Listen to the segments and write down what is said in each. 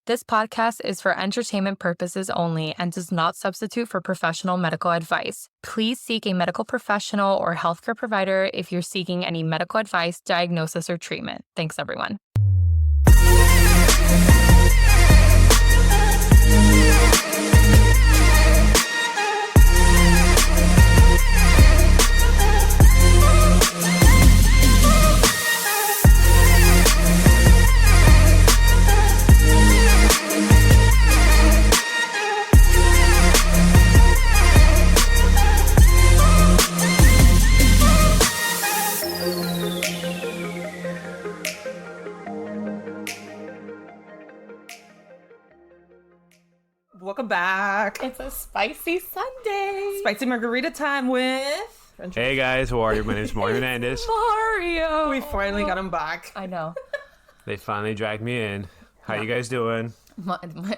This podcast is for entertainment purposes only and does not substitute for professional medical advice. Please seek a medical professional or healthcare provider if you're seeking any medical advice, diagnosis, or treatment. Thanks, everyone. Welcome back. It's a spicy Sunday. Spicy margarita time with... Hey guys, how are you? My name is Mario Hernandez. Mario. We finally got him back. I know. They finally dragged me in. How you guys doing?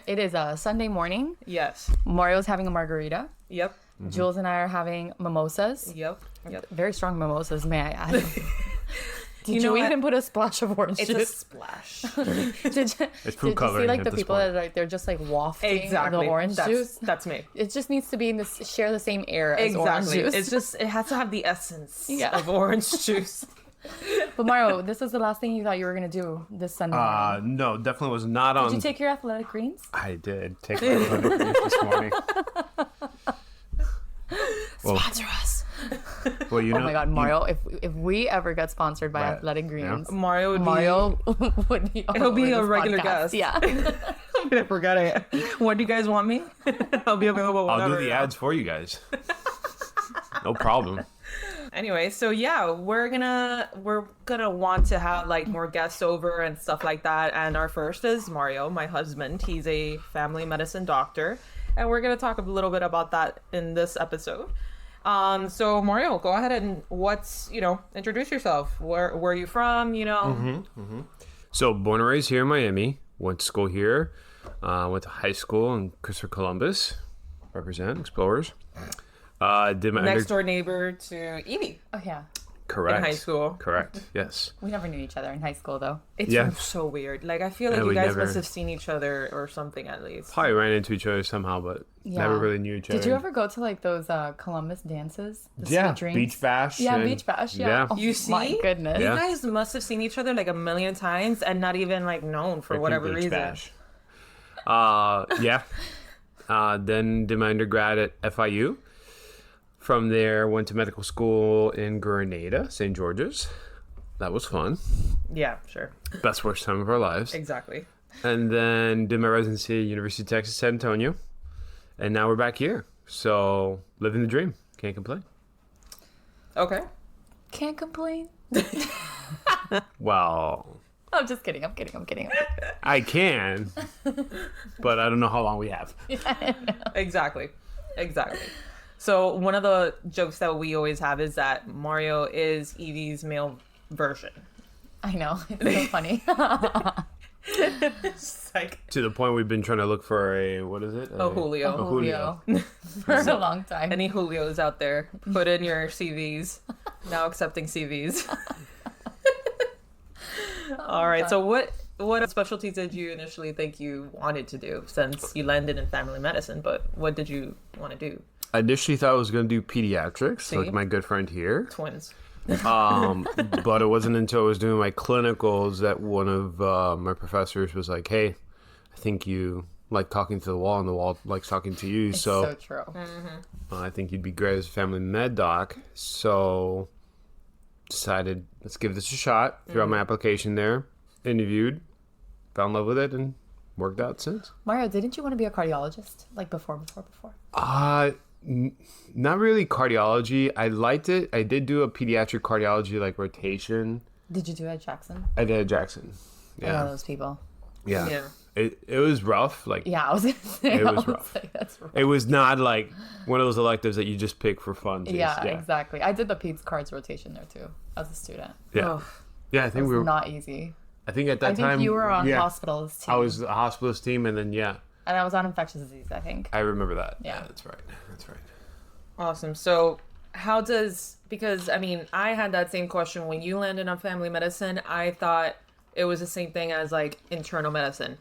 It is a Sunday morning. Yes. Mario's having a margarita. Yep. Mm-hmm. Jules and I are having mimosas. Yep. Very strong mimosas, may I add. Did you what? even put a splash of orange It's a juice? splash. Did you It's see food coloring like at the this people point. that are they're just like wafting Exactly. the orange juice? That's me. It just needs to be in this share the same air as orange Exactly. juice. It has to have the essence Yeah. of orange juice. But Mario, this is the last thing you thought you were gonna do this Sunday morning. No, definitely was not on. Did you take your athletic greens? I did take my athletic this morning. Well, Sponsor us. well, you know. Oh my God, Mario! If we ever get sponsored by Right. Athletic Greens, Mario would would be. He'll be all a over this regular podcast. guest. Yeah. I forgot it. What do you guys want me? I'll be available I'll whenever. do the ads for you guys. No problem. Anyway, so yeah, we're gonna want to have like more guests over and stuff like that. And our first is Mario, my husband. He's a family medicine doctor, and we're gonna talk a little bit about that in this episode. So Mario, go ahead and introduce yourself. Where are you from? So, born and raised here in Miami. Went to school here. Went to high school in Christopher Columbus. Represent Explorers. Did my Next door neighbor to Evie Oh yeah. Correct. in high school. Correct. Yes. We never knew each other in high school though. It's Yeah. so weird. Like I feel like And you we guys never- must have seen each other or something at least. Probably ran into each other somehow, but never really knew each other. Did you ever go to like those Columbus dances? The Yeah, sweet drinks? beach bash. Yeah, and- beach bash. Yeah. Yeah. Oh, You see? My goodness. You Yeah. guys must have seen each other like a million times and not even like known for whatever Beach reason. bash. Yeah. Then did my undergrad at FIU. From there, went to medical school in Grenada, St. George's. That was fun. Yeah, sure. Best worst time of our lives. Exactly. And then did my residency at University of Texas, San Antonio. And now we're back here. So, living the dream. Can't complain. Okay. Can't complain. Well, I'm just kidding. I'm kidding. I can, but I don't know how long we have. Exactly. So one of the jokes that we always have is that Mario is Evie's male version. I know. It's so funny. It's like To the point we've been trying to look for a, what is it? a Julio. A Julio. For a long time. Any Julios out there, put in your CVs. Now accepting CVs. All right. So what specialties did you initially think you wanted to do since you landed in family medicine? But what did you want to do? I initially thought I was going to do pediatrics, See? like my good friend here. Twins. But it wasn't until I was doing my clinicals that one of my professors was like, hey, I think you like talking to the wall and the wall likes talking to you. It's So so true. I think you'd be great as a family med doc. So decided, let's give this a shot. Threw out my application there, interviewed, fell in love with it, and worked out since. Mario, didn't you want to be a cardiologist? Like before? Not really cardiology. I liked it. I did do a pediatric cardiology like rotation. Did you do it at Jackson? I did at Jackson. I know Yeah. those people. Yeah. Yeah. It was rough. Like Yeah, I was gonna say. It I was rough. like, that's rough. it was not like one of those electives that you just pick for fun. Yeah, exactly. I did the peds cards rotation there too as a student. Yeah. Ugh. Yeah, I It think was we were. not easy. I think at that I think time you were on yeah, hospitals team. I was the hospitalist team, and then and I was on infectious disease, I think. I remember that. Yeah. That's right. That's right. Awesome. So because I mean, I had that same question when you landed on family medicine. I thought it was the same thing as like internal medicine.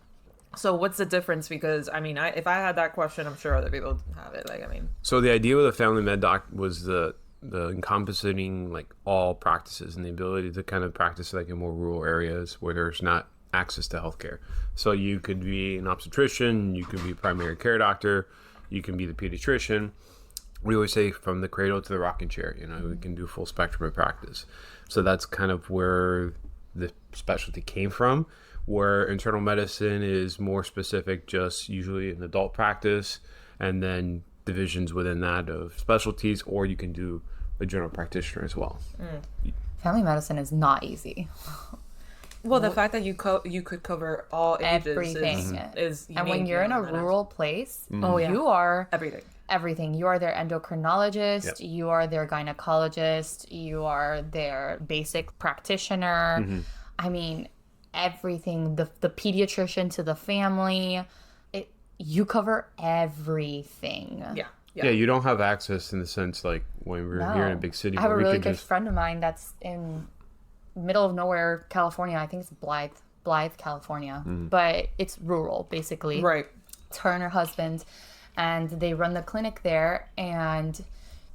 So what's the difference? Because I mean, if I had that question, I'm sure other people have it. Like, I mean, So the idea with a family med doc was the encompassing like all practices and the ability to kind of practice like in more rural areas where there's not access to healthcare. So you could be an obstetrician, you could be a primary care doctor, you can be the pediatrician. We always say from the cradle to the rocking chair, you know, we can do full spectrum of practice. So that's kind of where the specialty came from, where internal medicine is more specific, just usually an adult practice, and then divisions within that of specialties, or you can do a general practitioner as well. Family medicine is not easy. well, the fact that you could cover all ages Everything. is And when unique, you're in a and that's- rural place, Oh, yeah. you are everything. everything. You are their endocrinologist, Yep. you are their gynecologist, you are their basic practitioner. I mean, everything, the pediatrician to the family. You cover everything. Yeah. Yeah, you don't have access in the sense like when we're here in a big city. I have a where we really could good just friend of mine that's in middle of nowhere, California. I think it's Blythe, California. But it's rural, basically. Right. It's her and her husband, and they run the clinic there, and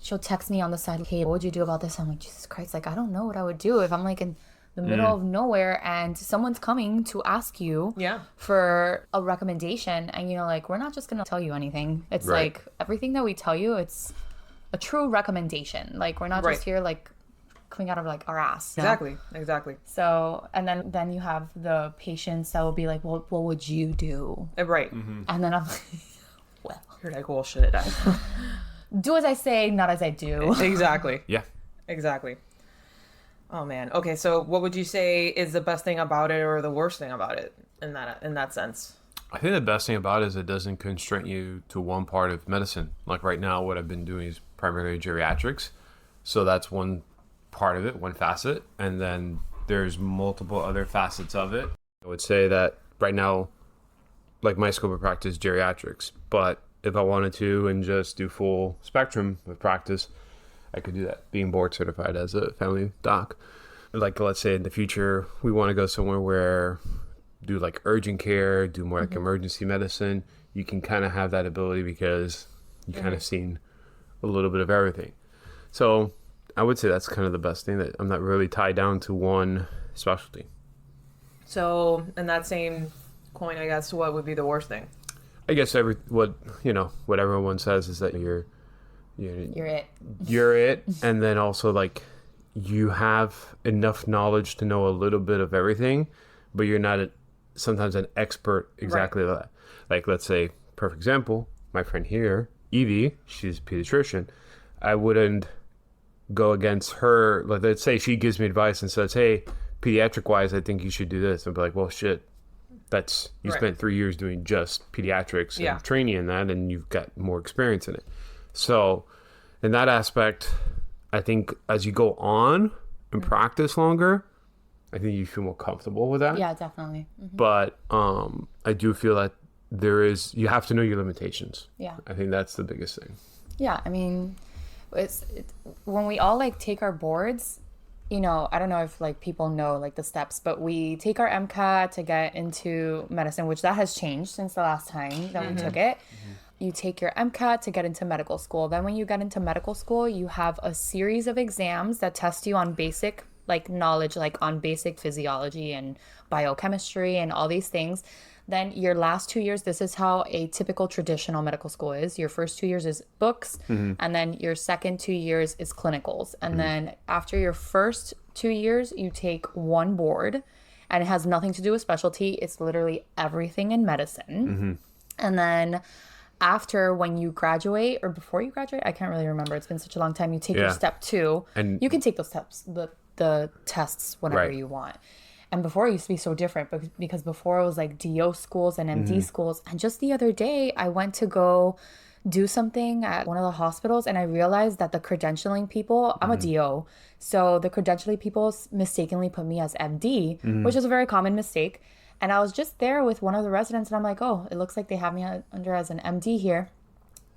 she'll text me on the side, hey, what would you do about this? I'm like, Jesus Christ, like, I don't know what I would do if I'm like in the middle of nowhere and someone's coming to ask you Yeah. for a recommendation, and like, we're not just gonna tell you anything. It's Right. like everything that we tell you, it's a true recommendation. Like, we're not Right. just here like coming out of like our ass, you know? Exactly. So, and then you have the patients that will be like, well, what would you do? Right. And then I'm like, well, You're like, well, shit. do as I say, not as I do. Exactly. yeah. Exactly. Oh man. Okay, so what would you say is the best thing about it or the worst thing about it in that sense? I think the best thing about it is it doesn't constrain you to one part of medicine. Like right now, what I've been doing is primarily geriatrics. So that's one part of it, one facet. And then there's multiple other facets of it. I would say that right now, like my scope of practice is geriatrics. But if I wanted to and just do full spectrum of practice, I could do that, being board certified as a family doc. Like, let's say in the future, we want to go somewhere where do like urgent care, do more like emergency medicine. You can kind of have that ability because you kind of seen a little bit of everything. So I would say that's kind of the best thing, that I'm not really tied down to one specialty. So, in that same coin, I guess, what would be the worst thing? I guess what everyone says is that you're You're it. and then also like you have enough knowledge to know a little bit of everything, but you're not sometimes an expert exactly that. Like, let's say, perfect example, my friend here, Evie, she's a pediatrician. I wouldn't go against her. Like, let's say she gives me advice and says, hey, pediatric wise, I think you should do this. I'd be like, well, shit, that's you Right. spent 3 years doing just pediatrics and Yeah. training in that, and you've got more experience in it. So in that aspect, I think as you go on and practice longer, I think you feel more comfortable with that. Yeah, definitely. But I do feel that you have to know your limitations. Yeah. I think that's the biggest thing. Yeah, I mean, when we all like take our boards, I don't know if like people know like the steps, but we take our MCAT to get into medicine, which that has changed since the last time that we took it. You take your MCAT to get into medical school. Then when you get into medical school, you have a series of exams that test you on basic like knowledge, like on basic physiology and biochemistry and all these things. Then your last 2 years, this is how a typical traditional medical school is. Your first 2 years is books, and then your second 2 years is clinicals. And then after your first 2 years, you take one board, and it has nothing to do with specialty. It's literally everything in medicine. And then after, when you graduate or before you graduate, I can't really remember. It's been such a long time. You take your Yeah. step 2, And- you can take those steps, the tests whenever Right. you want. And before it used to be so different because before it was like DO schools and MD schools. And just the other day, I went to go do something at one of the hospitals, and I realized that the credentialing people, I'm a DO, so the credentialing people mistakenly put me as MD, which is a very common mistake. And I was just there with one of the residents, and I'm like, oh, it looks like they have me under as an MD here.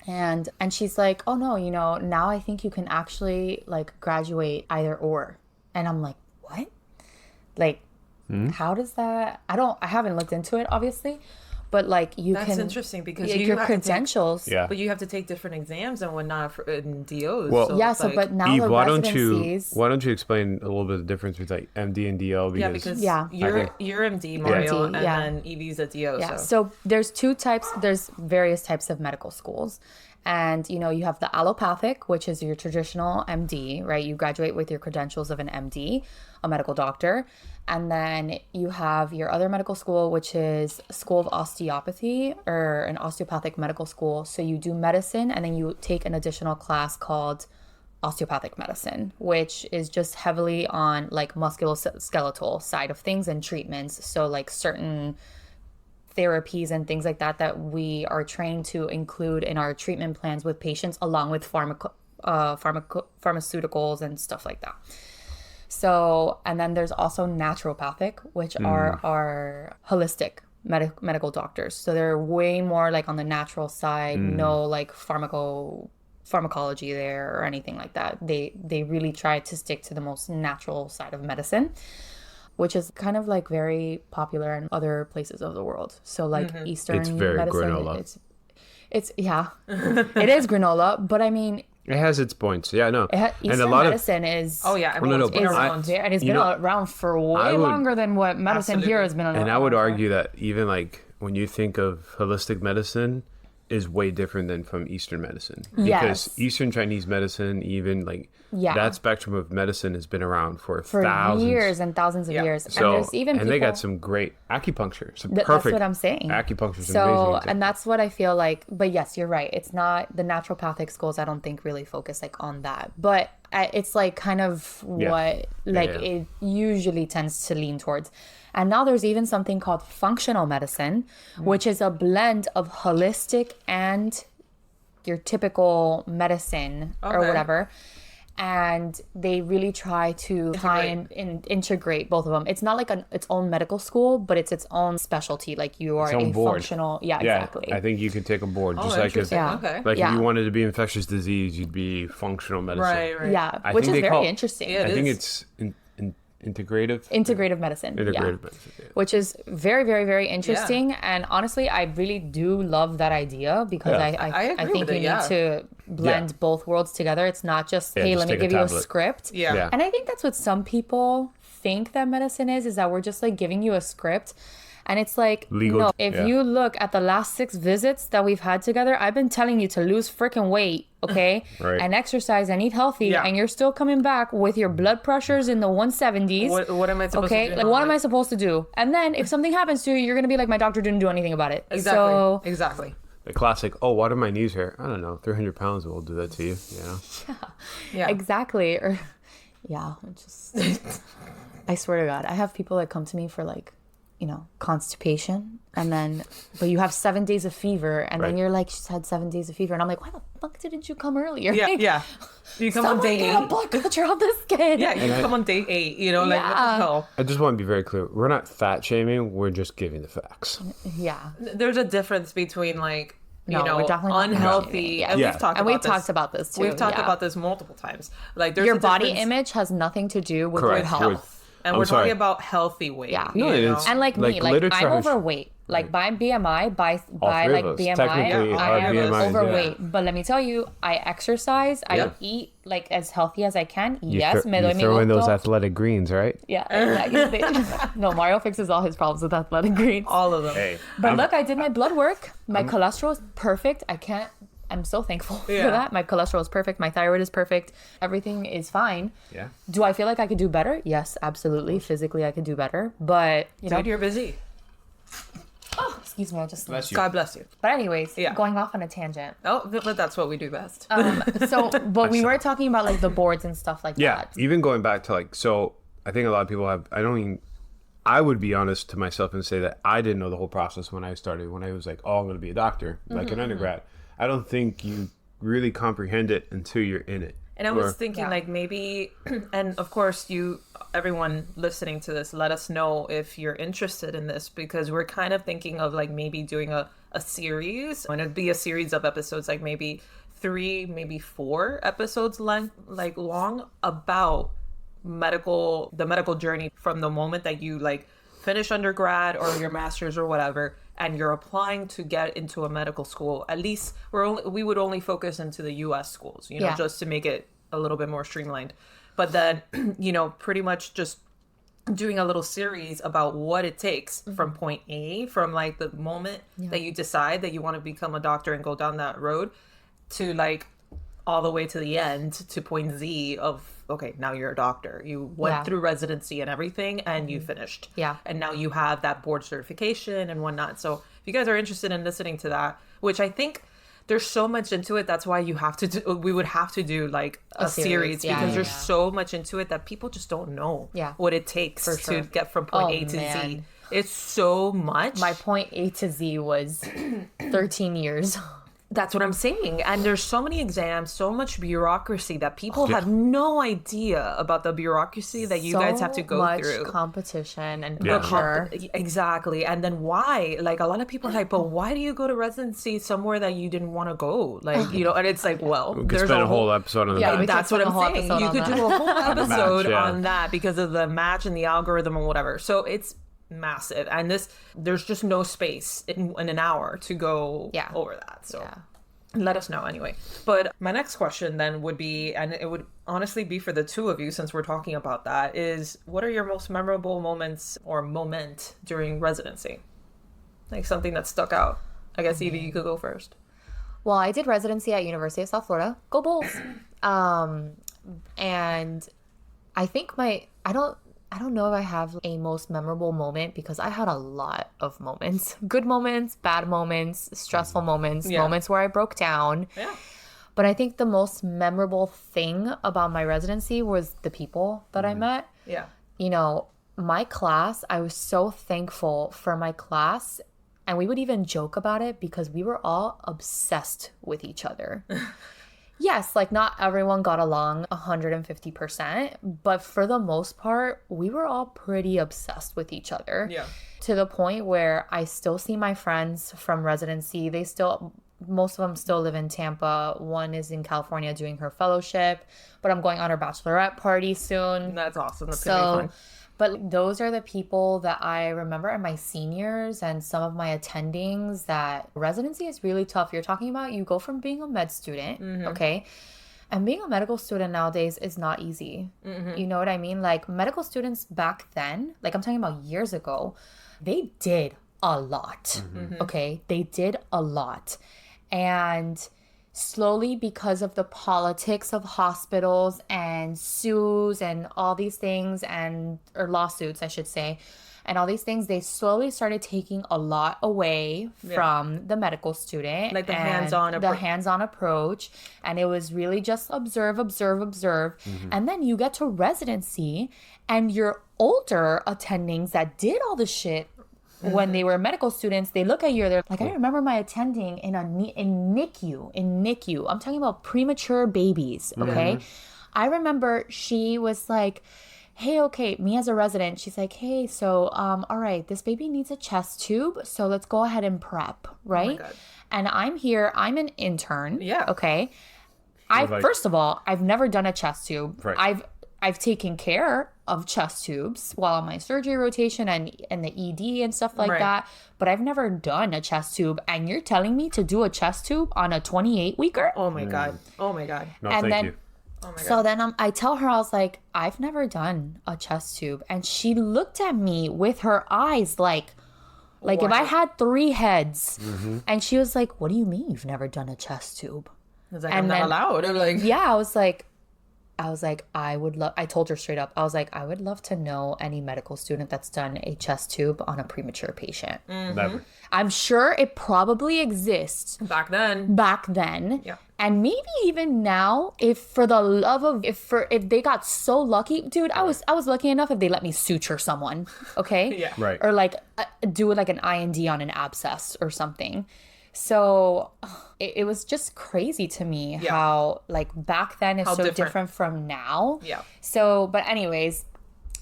And she's like, oh no, now I think you can actually like graduate either or. And I'm like, what? Like, how does that? I haven't looked into it, obviously, but like you That's can interesting because yeah, you your have to take- credentials. Yeah. But you have to take different exams and whatnot in DOs. Well- so Yeah, it's so like, but now Eve, the residencies. why don't you explain a little bit of the difference between like MD and DL? yeah, because Yeah. you're MD, Mario, MD, and yeah. then Evie's a DO. Yeah. So. So there's two types. There's various types of medical schools. And, you know, you have the allopathic, which is your traditional MD, right? You graduate with your credentials of an MD, a medical doctor. And then you have your other medical school, which is School of Osteopathy or an osteopathic medical school. So you do medicine and then you take an additional class called osteopathic medicine, which is just heavily on like musculoskeletal side of things and treatments. So like certain therapies and things like that that we are trained to include in our treatment plans with patients, along with pharmaceuticals and stuff like that. So, and then there's also naturopathic, which are our holistic medical doctors. So they're way more like on the natural side, no like pharmacology there or anything like that. They really try to stick to the most natural side of medicine, which is kind of like very popular in other places of the world. So like Eastern It's very medicine, granola. it's yeah, it is granola. But I mean, It has its points. Yeah, no. Eastern and a lot medicine is Oh yeah, no, no, everyone's been but around. and it's you been know, around for I way would- longer than what medicine here has been around. And I would for. argue that even like when you think of holistic medicine is way different than from Eastern medicine. Because Yes. Eastern Chinese medicine, even like Yeah. that spectrum of medicine has been around for for thousands. years and thousands of Yeah. years. So, and there's even and people, they got some great acupuncture. Some That's perfect what I'm saying. acupuncture is So, amazing. and that's what I feel like. But yes, you're right. It's not the naturopathic schools. I don't think really focus like on that. But it's like kind of Yeah. what like yeah. it usually tends to lean towards. And now there's even something called functional medicine, which is a blend of holistic and your typical medicine or Okay. whatever. And they really try to try and integrate both of them. It's not like its own medical school, but it's its own specialty. Like you are Its own a board. functional, yeah, yeah, exactly. I think you could take a board Oh, just like if, interesting. Yeah. Okay. like if Yeah. you wanted to be infectious disease, you'd be functional medicine. Right. Yeah, I which think is they very call- interesting. Yeah. I think is. it's integrative. Integrative medicine. Integrative Yeah. medicine. Yeah. Which is very, very, very interesting. And honestly, I really do love that idea because Yeah. I agree think with you it, need to blend both worlds together. It's not just, hey, just let me take a give you a tablet. script. Yeah. Yeah. And I think that's what some people think that medicine is that we're just like giving you a script. And it's like, Legal, no, if yeah. you look at the last 6 visits that we've had together, I've been telling you to lose freaking weight, okay? Right. And exercise and eat healthy. Yeah. And you're still coming back with your blood pressures in the 170s. What am I supposed Okay, to do? like now? what am I supposed to do? And then if something happens to you, you're gonna be like, my doctor didn't do anything about it. Exactly. So Exactly. The classic, oh, why do my knees hurt? I don't know. 300 pounds will do that to you. You know? Yeah. exactly, or yeah, it's just I swear to God, I have people that come to me for like, you know, constipation, and then but you have 7 days of fever, and then Right. you're like, she's had 7 days of fever, and I'm like, why the fuck didn't you come earlier? Yeah. Like, Yeah. You come on someone day get a 8. blood culture on this kid. Yeah. You come on day 8. You know, like what the Yeah. hell? I just want to be very clear. We're not fat shaming. We're just giving the facts. yeah. There's a difference between like you No, know we're definitely not unhealthy. Yeah. And Yeah. we've talked And about we've this. talked about this too. We've talked yeah. about this multiple times. Like there's Your a body difference image has nothing to do with Correct. your health. With- and I'm we're sorry. talking about healthy weight. Yeah. you No, know? it's- And like me, Like, like literature I'm has- overweight. Like by BMI, by three like of us. BMI, Technically, I our am BMIs, yeah. overweight. But let me tell you, I exercise. Yeah. I eat like as healthy as I can. You Yes, me doy you mi throw in those gusto. athletic greens, right? Yeah, exactly. No, Mario fixes all his problems with athletic greens. all of them. Hey, But look, I did my blood work. My cholesterol is perfect. I'm so thankful Yeah. for that. My cholesterol is perfect. My thyroid is perfect. Everything is fine. yeah. Do I feel like I could do better? Yes, absolutely. Physically, I could do better. But, you know, Dude, you're busy. oh, excuse me, I just... Bless you. God bless you. But anyways, Yeah. going off on a tangent. Oh, but that's what we do best. So, but we were talking about like the boards and stuff like Yeah, that. even going back to like, so I think a lot of people have, I would be honest to myself and say that I didn't know the whole process when I started, when I was like, oh, I'm going to be a doctor, like an undergrad. I don't think you really comprehend it until you're in it. And I was thinking, Yeah. like, maybe, and of course, everyone listening to this, let us know if you're interested in this, because we're kind of thinking of, like, maybe doing a series. And it'd be a series of episodes, like, maybe 3, maybe 4 episodes long about the medical journey from the moment that you, like, finish undergrad or your master's or whatever and you're applying to get into a medical school, at least we would only focus into the US schools, you know, Yeah. just to make it a little bit more streamlined. But then, you know, pretty much just doing a little series about what it takes from point A, from like the moment that you decide that you want to become a doctor and go down that road, to like all the way to the end, to point Z of, okay, now you're a doctor. You went through residency and everything, and you finished. Yeah. And now you have that board certification and whatnot. So if you guys are interested in listening to that, which I think there's so much into it, that's why we would have to do like a series, because there's so much into it that people just don't know what it takes to get from point A to Z. It's so much. My point A to Z was 13 years. That's what I'm saying. And there's so many exams, so much bureaucracy that people have no idea about the bureaucracy that you guys have to go through. So much competition and Yeah. pressure. Exactly. And then why? Like, a lot of people are like, but why do you go to residency somewhere that you didn't want to go? Like, you know, and it's like, well, We could there's spend a whole episode on Yeah, that. we that's could what spend I'm a whole saying. episode You on could that. do a whole episode yeah. on that because of the match and the algorithm and whatever. So it's massive. And there's just no space in an hour to go over that. So let us know anyway. But my next question then would be, and it would honestly be for the two of you since we're talking about that, is what are your most memorable moments or moment during residency? Like something that stuck out. I guess Evie, you could go first. Well, I did residency at University of South Florida. Go Bulls. And I think I don't know if I have a most memorable moment, because I had a lot of moments. Good moments, bad moments, stressful moments, moments where I broke down. Yeah. But I think the most memorable thing about my residency was the people that I met. Yeah. You know, my class, I was so thankful for my class. And we would even joke about it because we were all obsessed with each other. Yes, like not everyone got along 150%, but for the most part, we were all pretty obsessed with each other. Yeah. To the point where I still see my friends from residency. Most of them still live in Tampa. One is in California doing her fellowship, but I'm going on her bachelorette party soon. That's awesome. That's gonna be fun. But those are the people that I remember, and my seniors and some of my attendings, that residency is really tough. You're talking about, you go from being a med student, okay? And being a medical student nowadays is not easy. You know what I mean? Like, medical students back then, like I'm talking about years ago, they did a lot, okay? They did a lot. And slowly, because of the politics of hospitals and sues and all these things, or lawsuits, I should say, and all these things, they slowly started taking a lot away from the medical student. Like the and hands-on approach. And it was really just observe. And then you get to residency, and your older attendings that did all the shit when they were medical students, they look at you, they're like, I remember my attending in NICU. I'm talking about premature babies, okay? I remember she was like, hey, okay, me as a resident, she's like, hey, so, all right, this baby needs a chest tube, so let's go ahead and prep, right? God. And I'm here, I'm an intern, Yeah. okay? Like- First of all, I've never done a chest tube. Right. I've taken care of chest tubes while on my surgery rotation and the ED and stuff like that, but I've never done a chest tube. And you're telling me to do a chest tube on a 28-weeker? Oh my God. Oh my God. No, And thank then- you. Oh my God. So then I tell her, I was like, I've never done a chest tube. And she looked at me with her eyes like if I had 3 heads. And she was like, what do you mean you've never done a chest tube? I was like, I'm not allowed. I'm like, Yeah, I was like, I told her straight up, I was like, I would love to know any medical student that's done a chest tube on a premature patient. Never. I'm sure it probably exists back then. Yeah. And maybe even now, if they got so lucky, dude, I was lucky enough if they let me suture someone, okay? Yeah. Right. Or like do like an IND on an abscess or something. So it was just crazy to me how like back then is so different from now. Yeah. So, but anyways,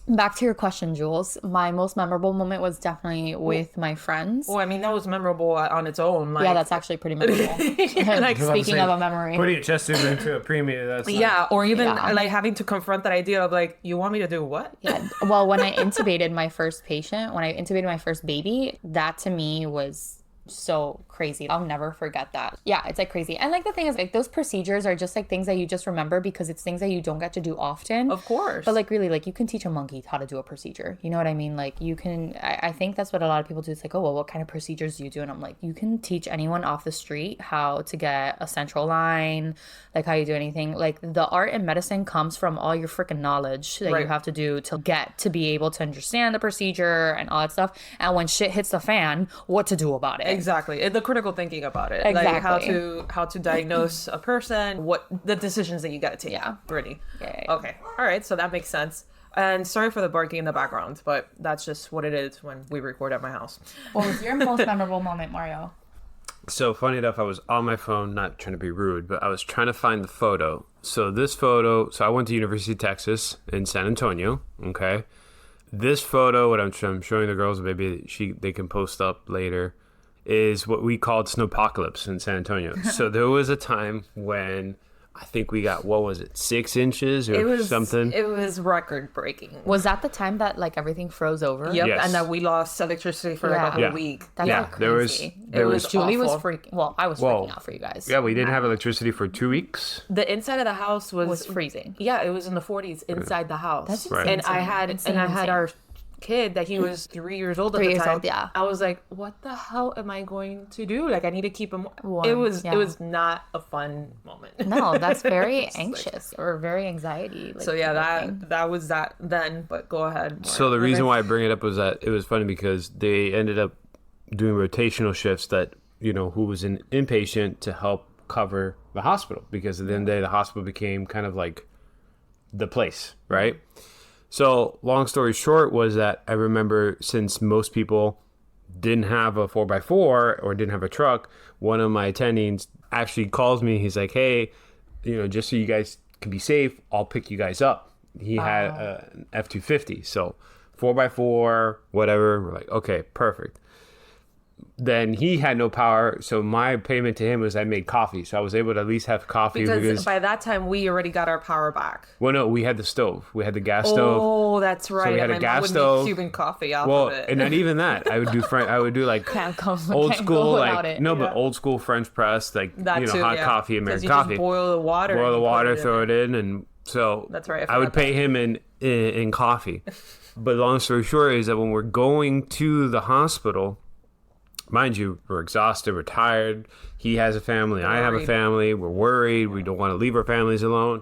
Back to your question, Jules. My most memorable moment was definitely with my friends. Well, I mean, that was memorable on its own. Like, Yeah, that's actually pretty memorable. Like, speaking of a memory. Putting your chest into a premium. That's yeah, or even Yeah. like having to confront that idea of like, you want me to do what? Yeah. Well, when I intubated my first patient, when I intubated my first baby, that to me was so crazy. I'll never forget that. Yeah, it's like crazy. And like the thing is, like those procedures are just like things that you just remember because it's things that you don't get to do often. Of course. But like really, like you can teach a monkey how to do a procedure. You know what I mean? Like you can, I think that's what a lot of people do. It's like, oh, well, what kind of procedures do you do? And I'm like, you can teach anyone off the street how to get a central line, like how you do anything. Like the art in medicine comes from all your freaking knowledge that Right. you have to do to get to be able to understand the procedure and all that stuff. And when shit hits the fan, what to do about it. Exactly. The critical thinking about it. Exactly. Like how to diagnose a person, what the decisions that you gotta take. Yeah. Really. Yeah. Okay. All right. So that makes sense. And sorry for the barking in the background, but that's just what it is when we record at my house. What was your most memorable moment, Mario? So funny enough, I was on my phone, not trying to be rude, but I was trying to find the photo. So this photo, so I went to University of Texas in San Antonio. Okay. This photo, what I'm showing the girls, maybe they can post up later, is what we called snowpocalypse in San Antonio. So there was a time when I think we got, what was it, 6 inches or something? It was record breaking. Was that the time that like everything froze over? Yep. Yes. And that we lost electricity for like a whole Yeah. week. That's Yeah, like there was- crazy. there was Julie was awful. freaking. Well, I was Whoa. freaking out for you guys. Yeah, we didn't have electricity for 2 weeks. The inside of the house Was freezing. Yeah, it was in the 40s inside the house. That's Right. And I insane. had Insane, and I had insane. our kid that he was 3 years old at 3 the years time. old, yeah. I was like, what the hell am I going to do? Like, I need to keep him Warm, It was yeah. it was not a fun moment. No, that's very It's like- anxious or very anxiety. Like, So yeah, thing. that was that then, but go ahead. So the reason why I bring it up was that it was funny because they ended up doing rotational shifts that, who was an inpatient to help cover the hospital, because at the end of the day, the hospital became kind of like the place, right? So long story short was that I remember, since most people didn't have a 4x4 or didn't have a truck, one of my attendings actually calls me. He's like, hey, just so you guys can be safe, I'll pick you guys up. He had an F-250. So 4x4, whatever. We're like, okay, perfect. Then he had no power, so my payment to him was I made coffee, so I was able to at least have coffee because by that time we already got our power back. Well, no, we had the stove, we had the gas stove. Oh, that's right. we had and a my mom gas would stove. make Cuban coffee off Well, of it. and not even that. I would do like Can't go old can't school, go like without it. but old school French press, like that too, hot yeah. coffee, 'Cause American you coffee. Just boil the water. Boil and the you put water, it throw in. it in, and so That's right, I I would forgot pay him in coffee. But long story short is that when we're going to the hospital, mind you, we're exhausted, we're tired. He has a family, I have a Worried. family. We're worried. We don't want to leave our families alone.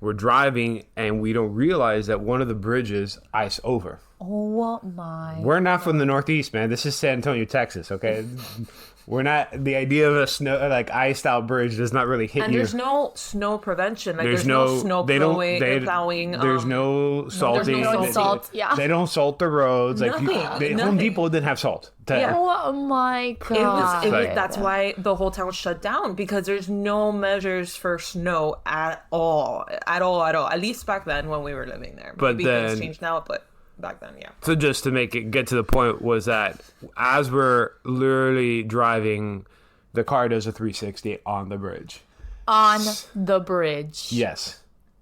We're driving, and we don't realize that one of the bridges ice over. Oh my. We're not from the Northeast, man. This is San Antonio, Texas. Okay, we're not. The idea of a snow like iced out bridge does not really hit And you. there's no snow prevention. Like there's no snow they don't plowing. There's no salting. no They- salt, yeah. They don't salt the roads. Like Nothing, Home nothing. Depot didn't have salt. Yeah. Oh my god. It was, Like- that's why the whole town shut down, because there's no measures for snow at all. At least back then when we were living there. But Maybe then- things changed now, but back then, yeah. So just to get to the point was that as we're literally driving, the car does a 360 on the bridge. On the bridge. Yes,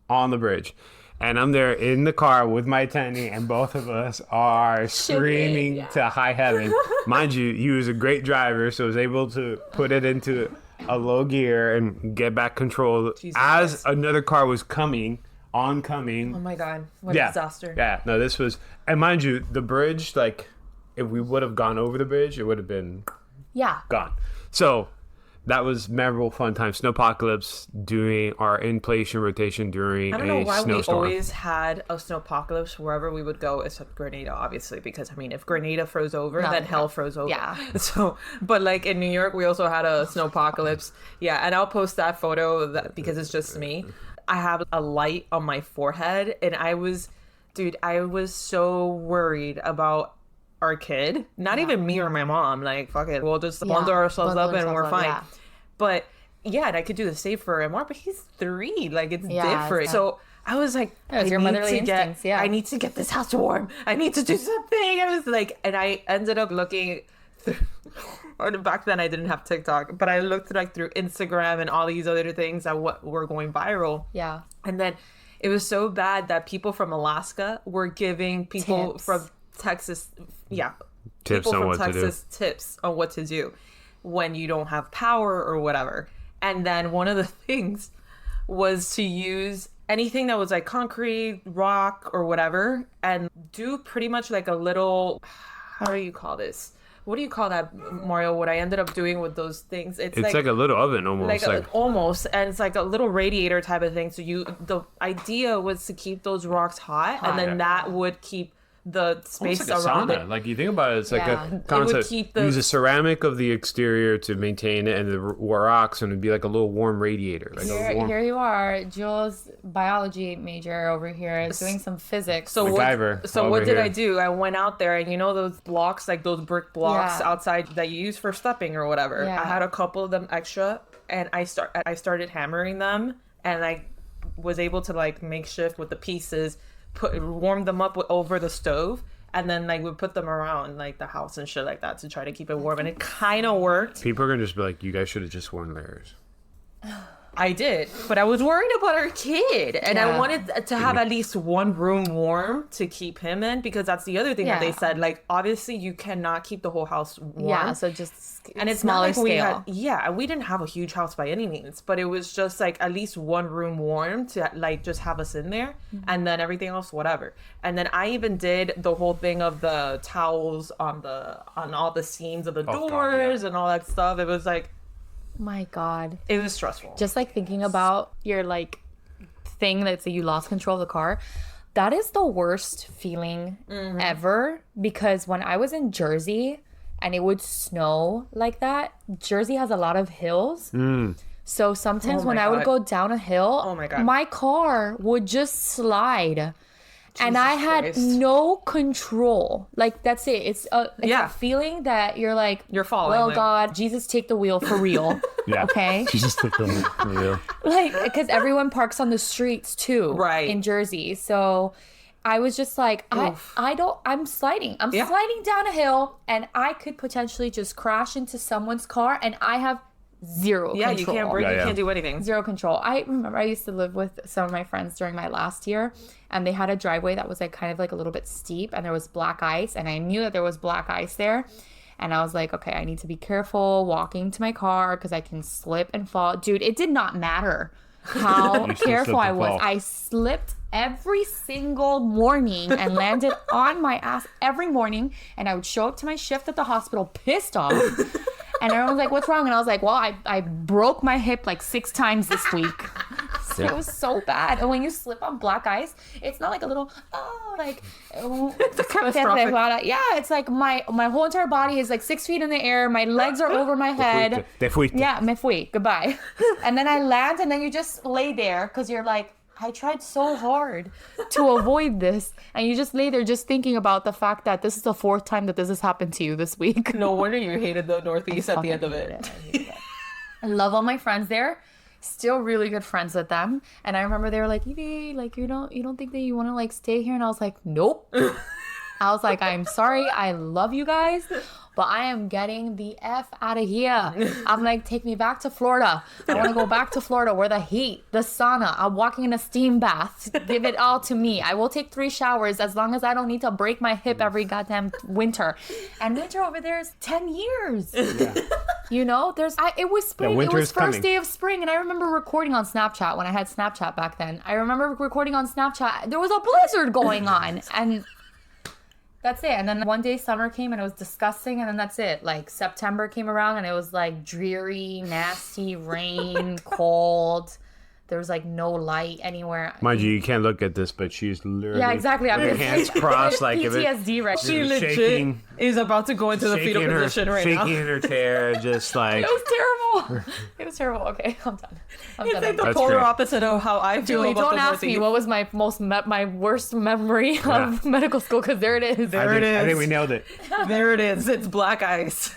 on the bridge. And I'm there in the car with my attending, and both of us are screaming to high heaven. Mind you, he was a great driver, so was able to put it into a low gear and get back control. Jesus As Christ. another car was oncoming. Oh my god, what Yeah. a disaster. Yeah, no, this was, and mind you, the bridge, like, if we would have gone over the bridge, it would have been Yeah. gone. So that was memorable, fun time. Snowpocalypse, doing our inpatient rotation during I don't know a why we snowstorm. always had a snowpocalypse wherever we would go, except Grenada, obviously, because I mean, if Grenada froze over, then hell froze over. Yeah. So, but like in New York, we also had a snowpocalypse. Yeah, and I'll post that photo because it's just me. I have a light on my forehead, and I was so worried about our kid. Not even me or my mom. Like, fuck it, we'll just bundle ourselves bundle up and we're ourselves up, fine. yeah. But yeah, and I could do the same for Amar, but he's 3. Like, it's Yeah, different. it's So I was like, It was your motherly instincts, yeah. I need to get this house warm. I need to do something. I was like, and I ended up looking through, or back then I didn't have TikTok, but I looked like through Instagram and all these other things that were going viral. Yeah. And then it was so bad that people from Alaska were giving people Tips. from Texas, Tips people on from what to do. Texas tips on what to do when you don't have power or whatever. And then one of the things was to use anything that was like concrete, rock, or whatever, and do pretty much like a little, how do you call this? What do you call that, Mario? What I ended up doing with those things? It's like a little oven almost. Almost, and it's like a little radiator type of thing. So the idea was to keep those rocks hot, and then that would keep the space almost like a around sauna. it. Like you think about it, it's like Yeah. a It would concept. keep the- Use the ceramic of the exterior to maintain it, and the rocks, and it'd be like a little warm radiator. Like a warm... Here you are, Jules, biology major over here, doing some physics. So MacGyver what over did here. I do? I went out there, and you know those blocks, like those brick blocks Yeah. outside that you use for stepping or whatever. Yeah. I had a couple of them extra, and I started hammering them, and I was able to like makeshift with the pieces, warm them up over the stove, and then like we put them around like the house and shit like that to try to keep it warm, and it kind of worked. People are gonna just be like, "You guys should have just worn layers." I did, but I was worried about our kid, and I Yeah. wanted to have at least one room warm to keep him in, because that's the other thing that they Yeah. said. Like, obviously, you cannot keep the whole house warm. Yeah, so just and it's smaller not like we scale. had, we didn't have a huge house by any means, but it was just like at least one room warm to like just have us in there, and then everything else whatever. And then I even did the whole thing of the towels on all the seams of the God, doors yeah. and all that stuff. It was like, My God. it was stressful. Just like thinking about your like thing that's you lost control of the car. That is the worst feeling ever, because when I was in Jersey and it would snow like that, Jersey has a lot of hills. So sometimes Oh when my I would God. go down a hill, Oh my God. my car would just slide. And I Jesus had Christ. no control. Like, that's it. It's Yeah. a feeling that you're like, You're falling, well, like- God, Jesus, take the wheel for real. Yeah. Okay. Jesus took them for real. Like, because everyone parks on the streets too, Right. in Jersey. So I was just like, I'm sliding. I'm Yeah. sliding down a hill, and I could potentially just crash into someone's car, and I have zero Yeah, control. you can't breathe. Yeah, You yeah. can't do anything. Zero control. I remember I used to live with some of my friends during my last year, and they had a driveway that was like kind of like a little bit steep, and there was black ice, and I knew that there was black ice there. And I was like, okay, I need to be careful walking to my car because I can slip and fall. Dude, it did not matter how You still careful slipped I and was. fall. I slipped every single morning and landed on my ass every morning. And I would show up to my shift at the hospital pissed off. And everyone was like, what's wrong? And I was like, well, I broke my hip like 6 times this week. So it was so bad. And when you slip on black ice, it's not like a little, It's catastrophic. yeah, it's like my whole entire body is like 6 feet in the air. My legs are over my head. Te fuiste. Yeah, me fui. Goodbye. And then I land, and then you just lay there because you're like, I tried so hard to avoid this. And you just lay there just thinking about the fact that this is the 4th time that this has happened to you this week. No wonder you hated the Northeast at the end of it. I love all my friends there. Still really good friends with them. And I remember they were like, Evie, like you don't think that you want to like stay here? And I was like, nope. I was like, I'm sorry. I love you guys, but I am getting the F out of here. I'm like, take me back to Florida. I want to go back to Florida where the heat, the sauna, I'm walking in a steam bath. Give it all to me. I will take 3 showers as long as I don't need to break my hip every goddamn winter. And winter over there is 10 years. You know, it was spring. winter It was is first coming. day of spring. And I remember recording on Snapchat when I had Snapchat back then. I remember recording on Snapchat. There was a blizzard going on. And that's it. And then one day summer came and it was disgusting. And then that's it. Like September came around and it was like dreary, nasty, rain, cold. There was like no light anywhere. Mind you, you can't look at this, but she's literally Yeah, exactly. I'm with her hands crossed, like if it, PTSD right She now. legit shaking- is about to go into the fetal shaking her, position right now. shaking in her chair, just like It was terrible. It was terrible. Okay, I'm done. It's like the That's polar great. opposite of how I feel Julie, about don't the ask me Northeast. what was my worst memory of medical school, because there it is. There it I think is. we nailed it. There it is. It's black ice.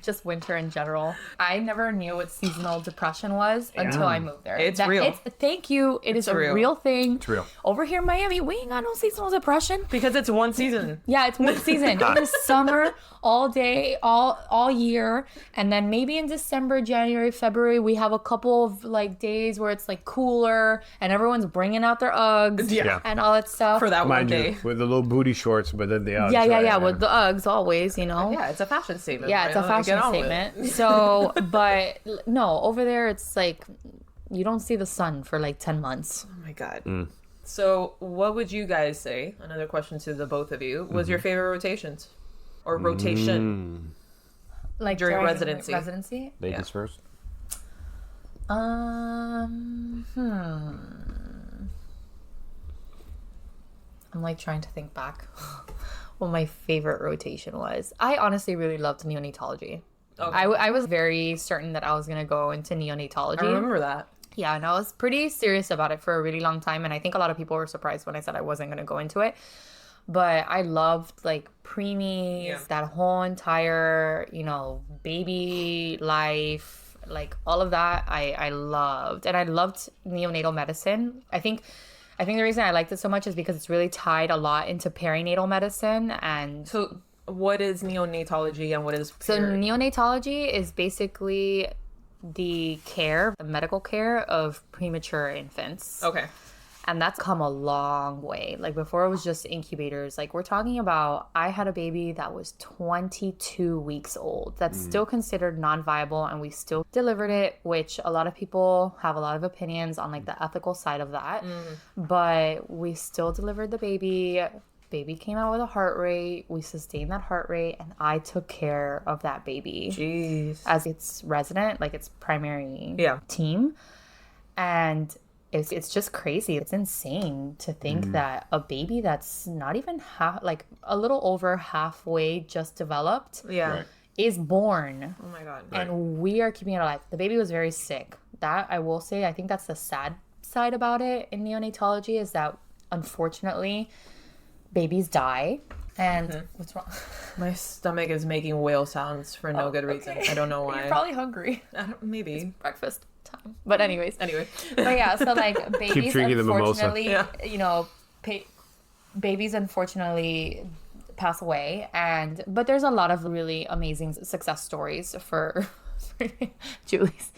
just winter in general. I never knew what seasonal depression was until I moved there. It's real. Thank you. It is a real thing. It's real. Over here in Miami, we ain't got no seasonal depression. Because it's one season. Yeah, it's one season. It is summer all day, all year. And then maybe in December, January, February, we have a couple of like days where it's like cooler and everyone's bringing out their Uggs Yeah. and all that stuff. For that one Mind day. you, with the little booty shorts, but then the Uggs. Yeah, with the Uggs always, you know. Yeah, it's a fashion statement. Yeah, it's a right? Like, fashion get on with statement. it. So, but no, over there it's like you don't see the sun for like 10 months. Oh my God. So what would you guys say? Another question to the both of you. Was your favorite rotations? Or rotation? Like During residency. Residency? Ladies first. I'm like trying to think back what my favorite rotation was. I honestly really loved neonatology. Okay. I was very certain that I was going to go into neonatology. I remember that. Yeah, and I was pretty serious about it for a really long time. And I think a lot of people were surprised when I said I wasn't going to go into it. But I loved like preemies, that whole entire, baby life, like all of that I loved. And I loved neonatal medicine. I think the reason I liked it so much is because it's really tied a lot into perinatal medicine. And So what is neonatology and what is so neonatology is basically the medical care of premature infants. Okay. And that's come a long way. Like before it was just incubators. Like we're talking about, I had a baby that was 22 weeks old. That's still considered non-viable and we still delivered it, which a lot of people have a lot of opinions on like the ethical side of that. But we still delivered the baby. Baby came out with a heart rate. We sustained that heart rate and I took care of that baby. Jeez. As its resident, like its primary team. And it's just crazy. It's insane to think that a baby that's not even like a little over halfway just developed Yeah. is born. Oh my God. And we are keeping it alive. The baby was very sick. That I will say, I think that's the sad side about it in neonatology is that unfortunately babies die. And what's wrong? My stomach is making whale sounds for no good reason. I don't know why. You're probably hungry. Maybe. Breakfast time. But anyways. Anyway. But yeah, so like babies drinking the mimosa. unfortunately, babies unfortunately pass away, but there's a lot of really amazing success stories for Julie's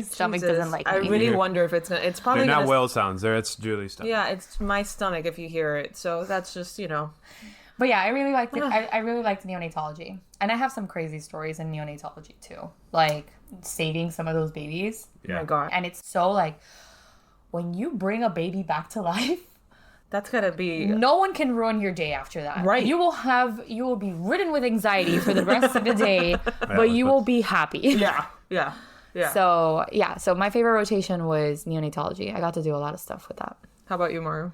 stomach Jesus. doesn't like I me. really wonder if it's probably They're not gonna, whale sounds. It's Julie's stuff. Yeah, it's my stomach if you hear it. So that's just But yeah, I really liked it. I really liked neonatology, and I have some crazy stories in neonatology too, like saving some of those babies. Oh my God. And it's so like when you bring a baby back to life. That's gotta be No one can ruin your day after that. Right. You will be ridden with anxiety for the rest of the day, but you will be happy. Yeah. So my favorite rotation was neonatology. I got to do a lot of stuff with that. How about you, Mario?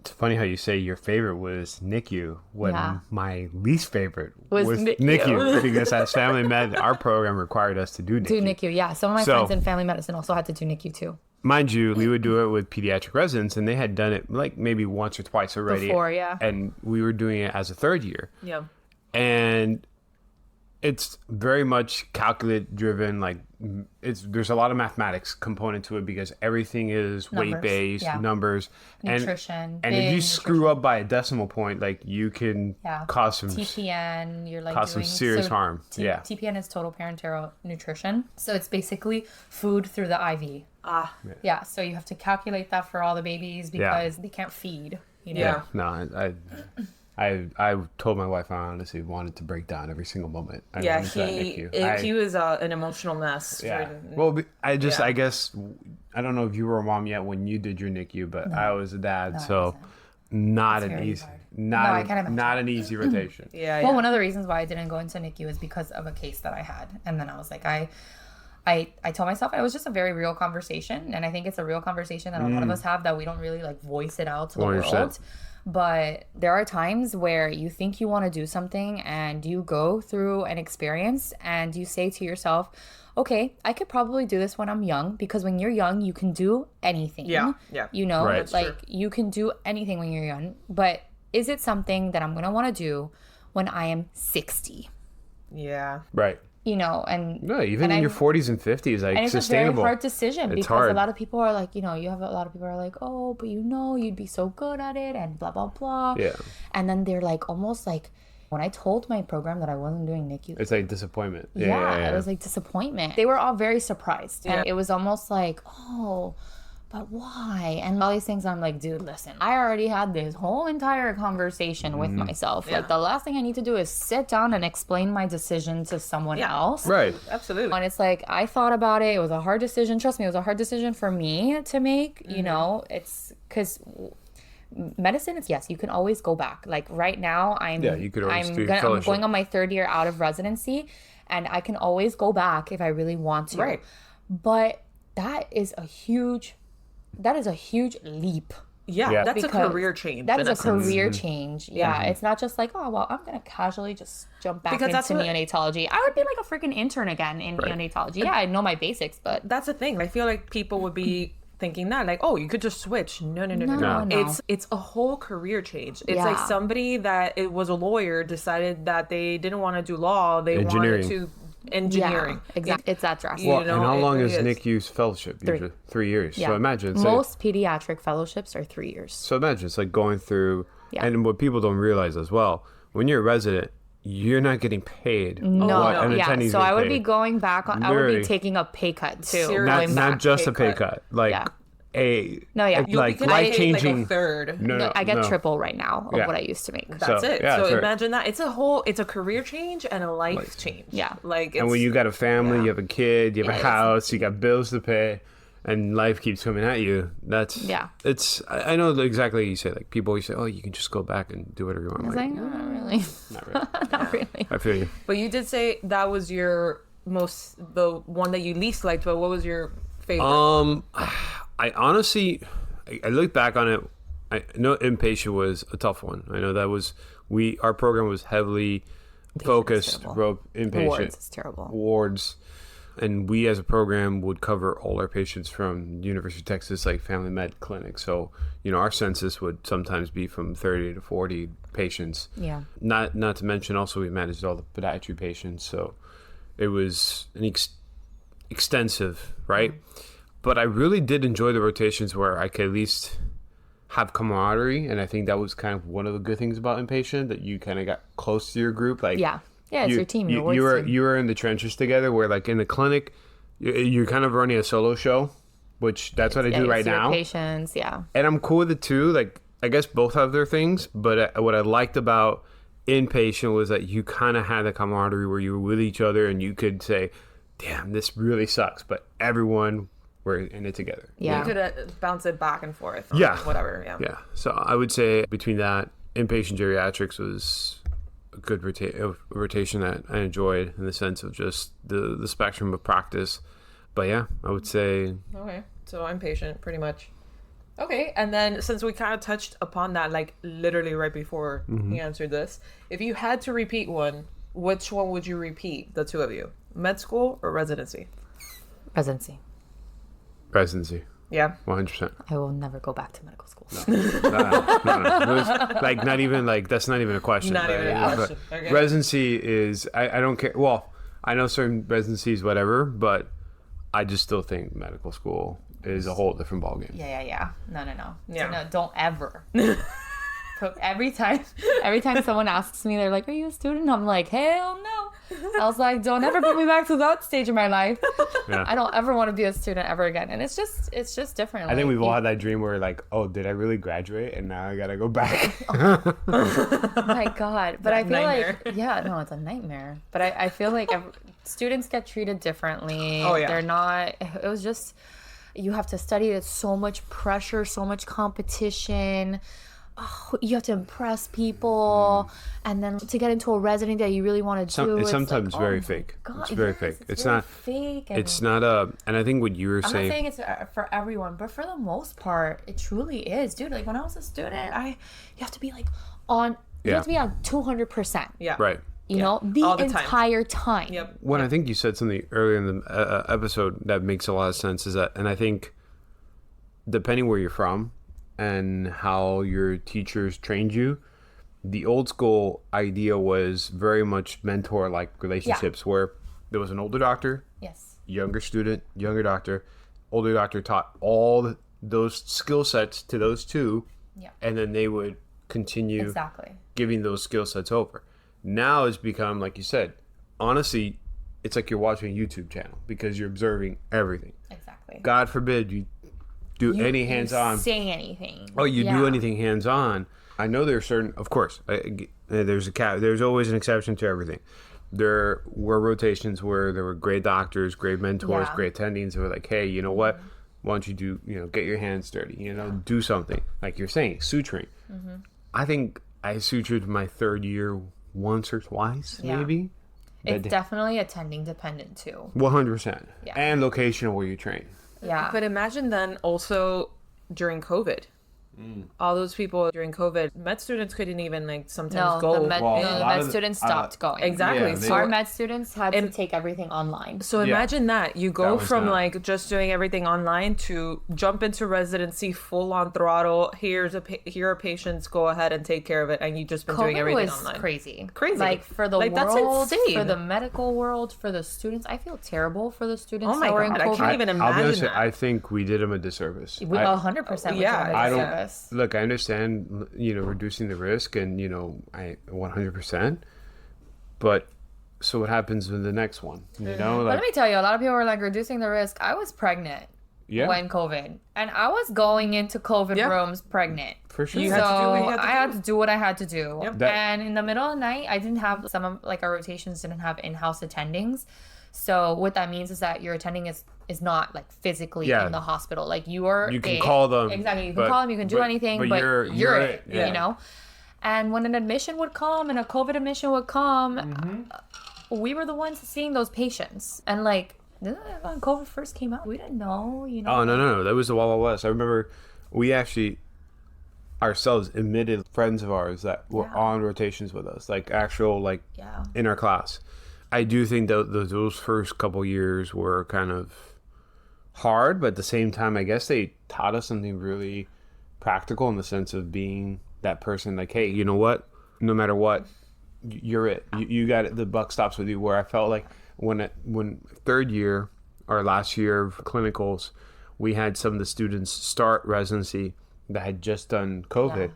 It's funny how you say your favorite was NICU when my least favorite Was was NICU. NICU because as family med, our program required us to do NICU. Do NICU, yeah. Some of my friends in family medicine also had to do NICU too. Mind you, we would do it with pediatric residents, and they had done it like maybe once or twice already. Before, yeah. And we were doing it as a third year. Yeah. And it's very much calculate driven. Like there's a lot of mathematics component to it because everything is weight based, numbers, Nutrition. and if you screw up by a decimal point, like you can cause some TPN, you're like cause some serious harm. TPN is total parenteral nutrition. So it's basically food through the IV. Yeah, so you have to calculate that for all the babies because they can't feed. Yeah. No, I told my wife I honestly wanted to break down every single moment. He was an emotional mess. Yeah. Well, I guess I don't know if you were a mom yet when you did your NICU, but I was a dad, so not an easy, not an easy rotation. Well, one of the reasons why I didn't go into NICU is because of a case that I had, and then I was like, I told myself it was just a very real conversation, and I think it's a real conversation that a lot of us have that we don't really like voice it out to the 100%. world. But there are times where you think you want to do something and you go through an experience and you say to yourself, okay, I could probably do this when I'm young, because when you're young, you can do anything. Yeah. Right. Like you can do anything when you're young. But is it something that I'm going to want to do when I am 60? Yeah. Right. you know, and No, even and in I- your 40s and 50s, like and it's sustainable. a very hard decision It's because hard. a lot of people are like, you know, you have a lot of people are like, oh, but you know, you'd be so good at it and blah, blah, blah. Yeah. And then they're like, almost like, when I told my program that I wasn't doing NICU, It's like disappointment. yeah, it was like disappointment. They were all very surprised. Yeah. And it was almost like, oh, but why? And all these things, I'm like, dude, listen, I already had this whole entire conversation with myself. Yeah. Like, the last thing I need to do is sit down and explain my decision to someone Yeah. else. Right. Absolutely. And it's like, I thought about it. It was a hard decision. Trust me, it was a hard decision for me to make. You know, it's because medicine is, yes, you can always go back. Like right now, You could always do I'm fellowship. going on my 3rd year out of residency, and I can always go back if I really want to. Right. But that is a huge leap. Yeah, Yeah. that's a Because career change. That in is a essence. career change. Yeah. It's not just like, oh, well, I'm going to casually just jump back Because that's into what- neonatology. I would be like a freaking intern again in neonatology. Yeah, I know my basics, but That's the thing. I feel like people would be thinking that, like, oh, you could just switch. No. No. It's a whole career change. It's Yeah. like somebody that it was a lawyer decided that they didn't want to do law. They Engineering. wanted to engineering. yeah, exactly. It's that drastic. You Well, know, and how it long really is is. NICU's fellowship? Usually 3 years. Yeah. So imagine. It's Most pediatric fellowships are 3 years. So imagine it's like going through, Yeah. and what people don't realize as well, when you're a resident, you're not getting paid. No, what an yeah. attendee's So I would getting be paid. going back on. I would Literally. be taking a pay cut too. Seriously. Going not back. just a pay pay cut. cut, like Yeah. a No, yeah. You'll like be getting life paid, like, changing. a third. No, I get no. triple right now of Yeah. what I used to make. That's So, it. yeah, So that's right. imagine that. It's a career change and a life change. Yeah. Like it's, And when you got a family, yeah. you have a kid, you have Yeah, a house, you got bills to pay, and life keeps coming at you. That's Yeah. It's I know exactly what you say. Like people always say, "Oh, you can just go back and do whatever you want." I was I'm like, no, not really. not really. Not really. I feel you. But you did say that was the one that you least liked, but what was your favorite? I honestly, I look back on it. I know inpatient was a tough one. I know that was our program was heavily focused terrible. around inpatient Wards is terrible. wards, and we as a program would cover all our patients from University of Texas, like family med clinic. So our census would sometimes be from 30 to 40 patients. Yeah. Not to mention also we managed all the podiatry patients, so it was an extensive, right? But I really did enjoy the rotations where I could at least have camaraderie, and I think that was kind of one of the good things about inpatient, that you kind of got close to your group. Like Yeah. Yeah, it's your team. Your you work team. were in the trenches together. Where like in the clinic, you're kind of running a solo show, which that's what I do Yeah, right it's your now. Patients, yeah. And I'm cool with it too. Like, I guess both have their things, but what I liked about inpatient was that you kind of had the camaraderie where you were with each other and you could say, damn, this really sucks, but everyone were in it together. Yeah. You could bounce it back and forth. Or Yeah. Whatever. Yeah. Yeah. So I would say between that, inpatient geriatrics was a good rotation that I enjoyed in the sense of just the spectrum of practice. But yeah, I would say Okay. So I'm patient, pretty much. Okay. And then since we kind of touched upon that, like literally right before Mm-hmm. you answered this, if you had to repeat one, which one would you repeat, the two of you? Med school or residency? Residency. residency, Yeah. 100%. I will never go back to medical school. No. It was, like, not even like that's not even a question. Not even a But question. Okay. Residency is I don't care. Well, I know certain residencies, whatever, but I just still think medical school is a whole different ballgame. Yeah. No. Yeah. No, don't ever. So every time someone asks me, they're like, "Are you a student?" I'm like, "Hell no." I was like, "Don't ever put me back to that stage of my life. Yeah. I don't ever want to be a student ever again." And it's just different. I think Like, we've all you- had that dream where like, oh, did I really graduate? And now I gotta go back. Oh my God. But I feel nightmare. like, yeah, no, it's a nightmare. But I feel like students get treated differently. Oh, yeah. They're not, it was just, you have to study. It's so much pressure, so much competition. Oh, you have to impress people. And then to get into a resident that you really want to do. It's it's sometimes like, very oh my fake. God, It's very yes, fake. It's very not. fake. And It's not a. And I think what you were I'm not saying. saying it's for everyone, but for the most part, it truly is, dude. Like when I was a student, you have to be like on. You Yeah. have to be on 200%. Yeah. Right. You know, All the the time. entire time. Yep. When I think you said something earlier in the episode that makes a lot of sense is that, and I think depending where you're from and how your teachers trained you, the old school idea was very much mentor-like relationships where there was an older doctor, Yes. younger student, younger doctor, older doctor taught all those skill sets to those two, and then they would continue giving those skill sets over. Now it's become, like you said, honestly, it's like you're watching a YouTube channel because you're observing everything. Exactly. God forbid you do any hands-on. You say anything. Oh, you do anything hands-on. I know there's certain, of course, there's always an exception to everything. There were rotations where there were great doctors, great mentors, great attendings who were like, hey, you know what? Why don't you do, get your hands dirty, do something. Like you're saying, suturing. I think I sutured my third year once or twice, maybe. It's definitely attending dependent too. 100%. Yeah. And location of where you train. Yeah. But imagine then also during COVID. All those people during COVID, med students couldn't even sometimes go. The med students stopped going. Exactly. So our med students had to take everything online. So imagine that. You go from just doing everything online to jump into residency full on throttle. Here are patients, go ahead and take care of it. And you just been doing everything online. Crazy. Like for the world, that's insane. For the medical world, for the students. I feel terrible for the students. Oh my God, I can't even imagine that. I think we did them a disservice. 100%. Yeah, I don't. Look, I understand, reducing the risk and, I 100%. But so what happens with the next one? But let me tell you, a lot of people were like reducing the risk. I was pregnant when COVID. And I was going into COVID rooms pregnant. For sure. I had to do what I had to do. Yep. And in the middle of the night, I didn't have some of our rotations didn't have in-house attendings. So what that means is that your attending is not physically in the hospital. You can call them. Exactly. You can call them, you can do anything, but you're it. Yeah. And when an admission would come and a COVID admission would come, we were the ones seeing those patients. And when COVID first came out, we didn't know, Oh, no. That was the Wild Wild West. I remember we actually ourselves admitted friends of ours that were on rotations with us, in our class. I do think that those first couple years were kind of hard, but at the same time, I guess they taught us something really practical in the sense of being that person. Like, hey, you know what? No matter what, you're it. You got it. The buck stops with you. Where I felt like when third year or last year of clinicals, we had some of the students start residency that had just done COVID,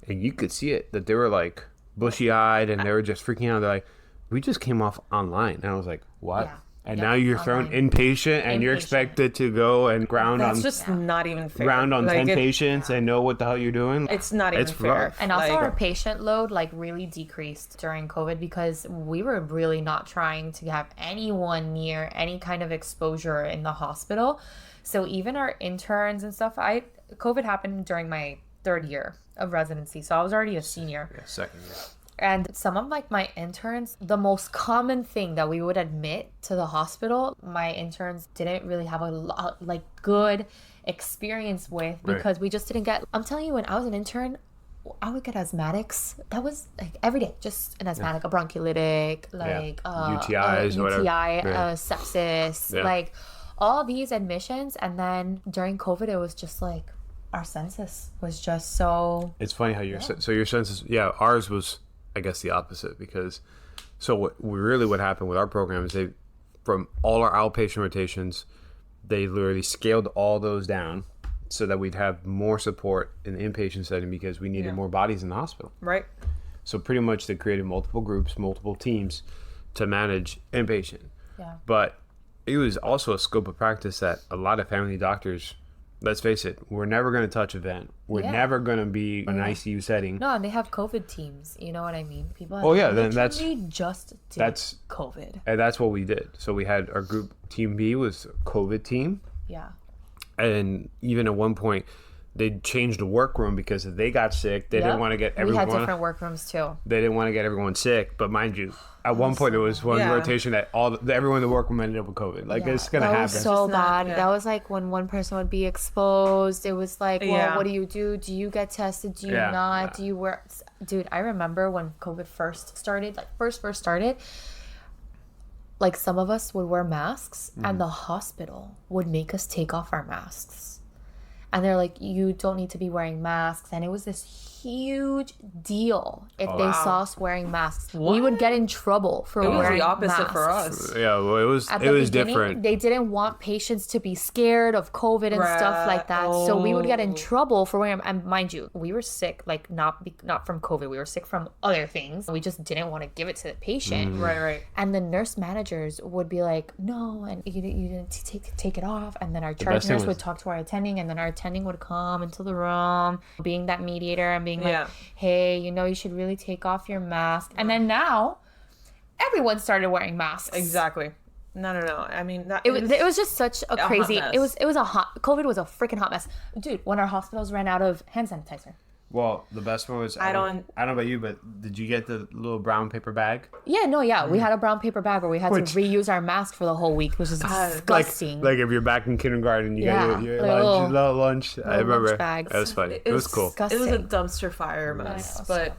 and you could see it that they were bushy eyed and they were just freaking out. They're like, we just came off online. And I was like, what? Yeah. And now you're thrown inpatient and you're expected to go and That's just not even fair. Ground on 10 patients and know what the hell you're doing. It's not even fair. Rough. And also our patient load really decreased during COVID because we were really not trying to have anyone near any kind of exposure in the hospital. So even our interns and stuff, COVID happened during my third year of residency. So I was already a senior. Yeah, second year. And some of my interns, the most common thing that we would admit to the hospital, my interns didn't really have a lot, good experience with because we just didn't get. I'm telling you, when I was an intern, I would get asthmatics. That was every day, just an asthmatic, a bronchiolitic, UTIs, whatever. UTI, sepsis, all these admissions. And then during COVID, it was just our census was just so. It's funny how your census, ours was, I guess, the opposite because what happened with our program is from all our outpatient rotations, they literally scaled all those down so that we'd have more support in the inpatient setting because we needed more bodies in the hospital. Right. So pretty much they created multiple groups, multiple teams to manage inpatient. Yeah. But it was also a scope of practice that a lot of family doctors, let's face it, we're never going to touch a vent. We're never going to be in an ICU setting. No, and they have COVID teams. You know what I mean? People. Then that's COVID. And that's what we did. So we had our group, Team B was a COVID team. Yeah. And even at one point, they changed the workroom because if they got sick, they didn't want to get everyone. We had different workrooms too. They didn't want to get everyone sick, but mind you, at one point there was one rotation that everyone in the workroom ended up with COVID. It's gonna happen. That was so bad. That was when one person would be exposed. It was what do you do? Do you get tested? Do you not? Do you wear? Dude, I remember when COVID first started. First started. Some of us would wear masks, and the hospital would make us take off our masks. And they're like, you don't need to be wearing masks. And it was this huge deal if they wow. saw us wearing masks. We would get in trouble for It was wearing the opposite masks. for us. Yeah, well, At it the was beginning, different. they didn't want patients to be scared of COVID and stuff like that. So we would get in trouble for wearing them. And mind you, we were sick, like not from COVID. We were sick from other things. We just didn't want to give it to the patient. Right. And the nurse managers would be like, no, and you didn't take it off. And then our charge best thing nurse was- would talk to our attending, and then our attending would come into the room, being that mediator and being like, hey, you should really take off your mask. And then now, everyone started wearing masks. Exactly. No. I mean, It was just such a crazy. hot It mess. was a hot. COVID was a freaking hot mess, dude. When our hospitals ran out of hand sanitizer. Well, the best one was I don't know about you, but did you get the little brown paper bag? Yeah. We had a brown paper bag where we had to reuse our mask for the whole week, which is disgusting. Like if you're back in kindergarten, you got your like lunch. I remember lunch bags. that was funny. It was cool. It was a dumpster fire mess. But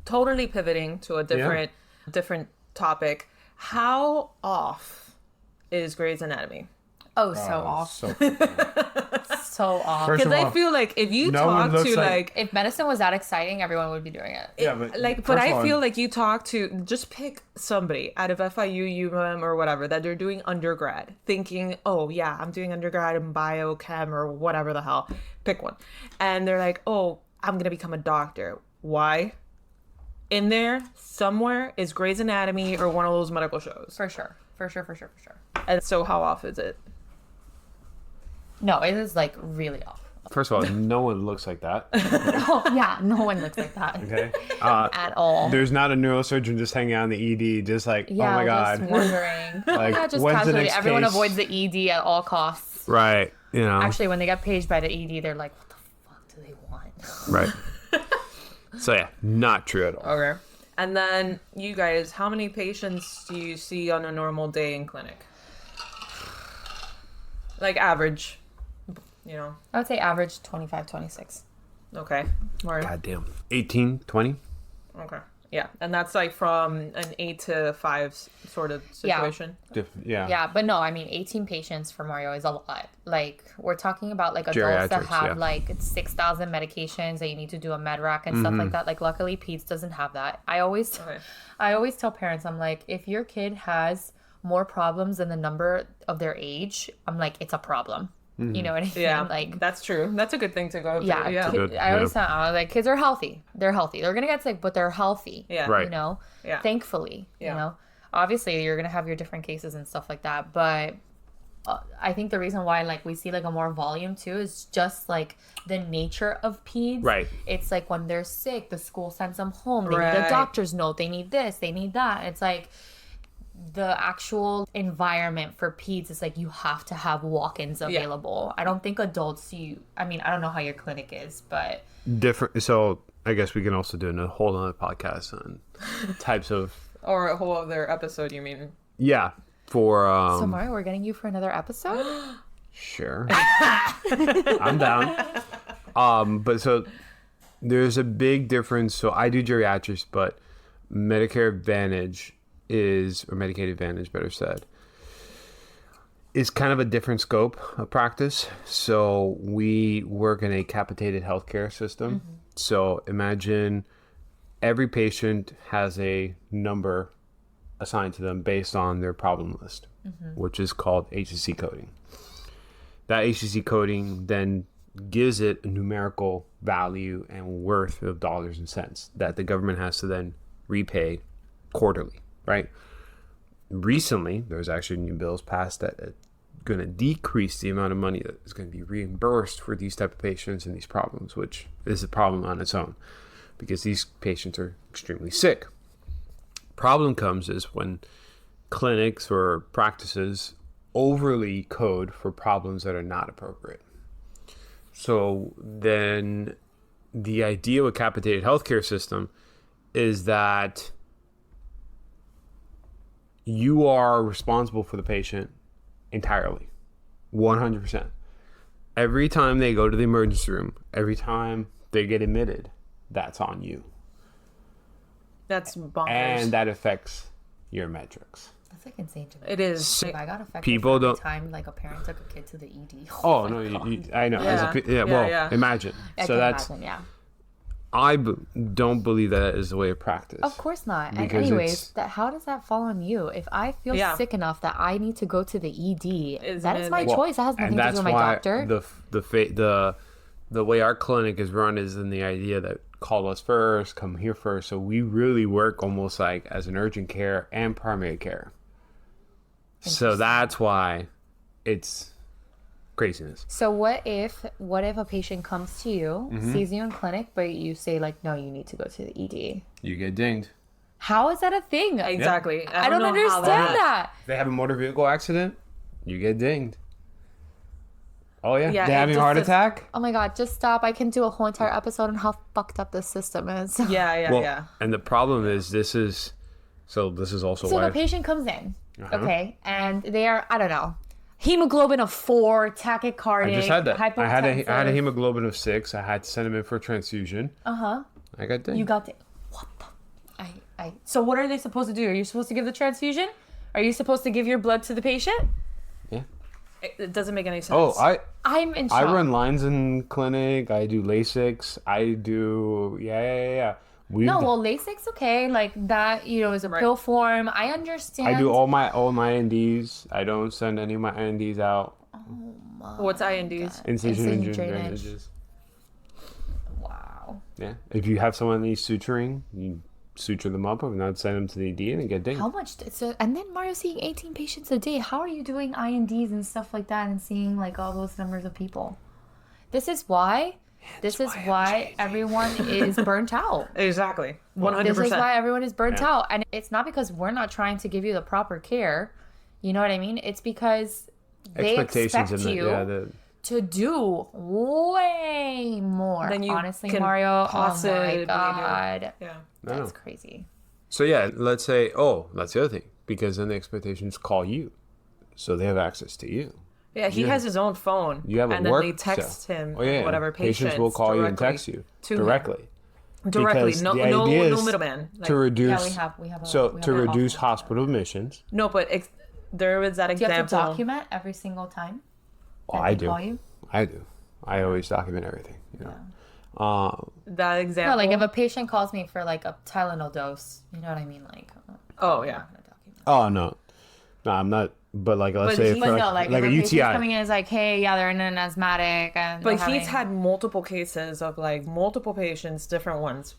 totally pivoting to a different topic. How off is Grey's Anatomy? Oh, so off. So off. First Because of I all, feel like if you no one talk looks to like- If medicine was that exciting, everyone would be doing it. Yeah, but but first of I all, feel like you talk to, just pick somebody out of FIU, UM, or whatever, that they're doing undergrad, thinking, oh yeah, I'm doing undergrad in biochem or whatever the hell. Pick one. And they're like, oh, I'm going to become a doctor. Why? In there, somewhere, is Grey's Anatomy or one of those medical shows. For sure. And so how off is it? No, it is like really off. First of all, no one looks like that. Oh yeah, no one looks like that. Okay. At all. There's not a neurosurgeon just hanging out in the ED, just like, Yeah, oh my god, just wondering. Like, Just when's the casually, next everyone case? avoids the ED at all costs. right? You know, Actually, when they get paged by the ED, they're like, what the fuck do they want? right. So yeah, not true at all. Okay. And then you guys, how many patients do you see on a normal day in clinic? Like average, I would say average 25, 26. Okay. Mario? Goddamn. 18, 20? Okay. Yeah. And that's like from an 8 to 5 sort of situation. Yeah. Yeah, but no, I mean, 18 patients for Mario is a lot. Like, we're talking about like adults that Geriatrics, have yeah. like 6,000 medications that you need to do a med rack and stuff like that. Like, luckily, Peds doesn't have that. I always tell parents, I'm like, if your kid has more problems than the number of their age, I'm like, it's a problem. You know what I mean? Yeah. Like, That's true. That's a good thing to go through. yeah. Yeah. Good, I always yeah. tell like, kids are healthy. They're healthy. They're going to get sick, but they're healthy. Yeah. Right. You know? Yeah. Thankfully, Yeah. obviously you're going to have your different cases and stuff like that. But I think the reason why like we see like a more volume too is just like the nature of peds. Right. It's like when they're sick, the school sends them home. They need Right. a doctor's note. They need this. They need that. It's like the actual environment for peds is like you have to have walk-ins available. I don't think adults I mean, I don't know how your clinic is, but Different. So I guess we can also do a whole other podcast on types of. Or a whole other episode, you mean? Yeah. For so Mario, we're getting you for another episode. sure. I'm down. But so there's a big difference. So I do geriatrics, but Medicare Advantage or Medicaid Advantage, better said, is kind of a different scope of practice. So we work in a capitated healthcare system. So imagine every patient has a number assigned to them based on their problem list, which is called HCC coding. That HCC coding then gives it a numerical value and worth of dollars and cents that the government has to then repay quarterly, right? Recently, there's actually new bills passed that are going to decrease the amount of money that is going to be reimbursed for these type of patients and these problems, which is a problem on its own because these patients are extremely sick. Problem comes is when clinics or practices overly code for problems that are not appropriate. So then the idea with capitated healthcare system is that you are responsible for the patient entirely, 100%. Every time they go to the emergency room, every time they get admitted, that's on you. That's bonkers. And that affects your metrics. That's like insane to me. It is. Like, I got affected People every don't- time like a parent took a kid to the ED. Oh, my no, God. I know. Yeah. Well, Yeah. imagine. I So can that's imagine, yeah. don't believe that is the way of practice. Of course not. And Because anyways, how does that fall on you? If I feel Yeah. sick enough that I need to go to the ED, Isn't that is it my like- choice. That has nothing to do with my doctor. The way our clinic is run is in the idea that call us first, come here first. So we really work almost like as an urgent care and primary care. So that's why it's craziness. So what if a patient comes to you, sees you in clinic, but you say like, no, you need to go to the ED? You get dinged. How is that a thing? Exactly. I don't know how understand that. If they have a motor vehicle accident, you get dinged. Oh yeah, Yeah, they it having a just heart is- attack. Oh my God, just stop. I can do a whole entire episode on how fucked up this system is. Yeah. Well, Yeah. and the problem is this is also So why the patient comes in, okay, and they are, I don't know, hemoglobin of 4, tachycardic, I just had that. I had a hypotensive. hemoglobin of 6. I had to send him in for a transfusion. Uh-huh. I got dinged. You got the, what the, so what are they supposed to do? Are you supposed to give the transfusion? Are you supposed to give your blood to the patient? Yeah. It doesn't make any sense. Oh, I'm in shock. I run lines in clinic. I do LASIKs. I do yeah. No, well, LASIK's okay. Like that, is a pill form. I understand. I do all my INDs. I don't send any of my INDs out. What's INDs? Incision Incision drainage. drainage. Wow. Yeah. If you have someone that needs suturing, you suture them up. If not, send them to the ED and get dinged. How much? And then Mario's seeing 18 patients a day. How are you doing INDs and stuff like that and seeing like all those numbers of people? This is why everyone is burnt out. Exactly. 100%. This is why everyone is burnt out. And it's not because we're not trying to give you the proper care. You know what I mean? It's because they expect you to do way more. Than you Honestly, can Mario. possibly Oh my do. God. Yeah. That's crazy. So yeah, let's say, that's the other thing, because then the expectations call you, so they have access to you. Yeah, he has his own phone. You have a and work. then they text him. Oh yeah, whatever patients will call you and text you directly. directly. Because No, the idea is no middleman. to reduce. We have to a reduce hospital. hospital admissions. No, but there was that Do you have to example. document every single time? Oh, that I they do. call you? I do. I always document everything. That example. No, like if a patient calls me for like a Tylenol dose, you know what I mean? Like, Oh, I'm yeah. not gonna document. Oh no, I'm not. But like, let's say But for No, like like if a patient's UTI. coming in is like, hey, yeah, they're in an asthmatic, and But they're he's having- had multiple cases of like multiple patients, different ones,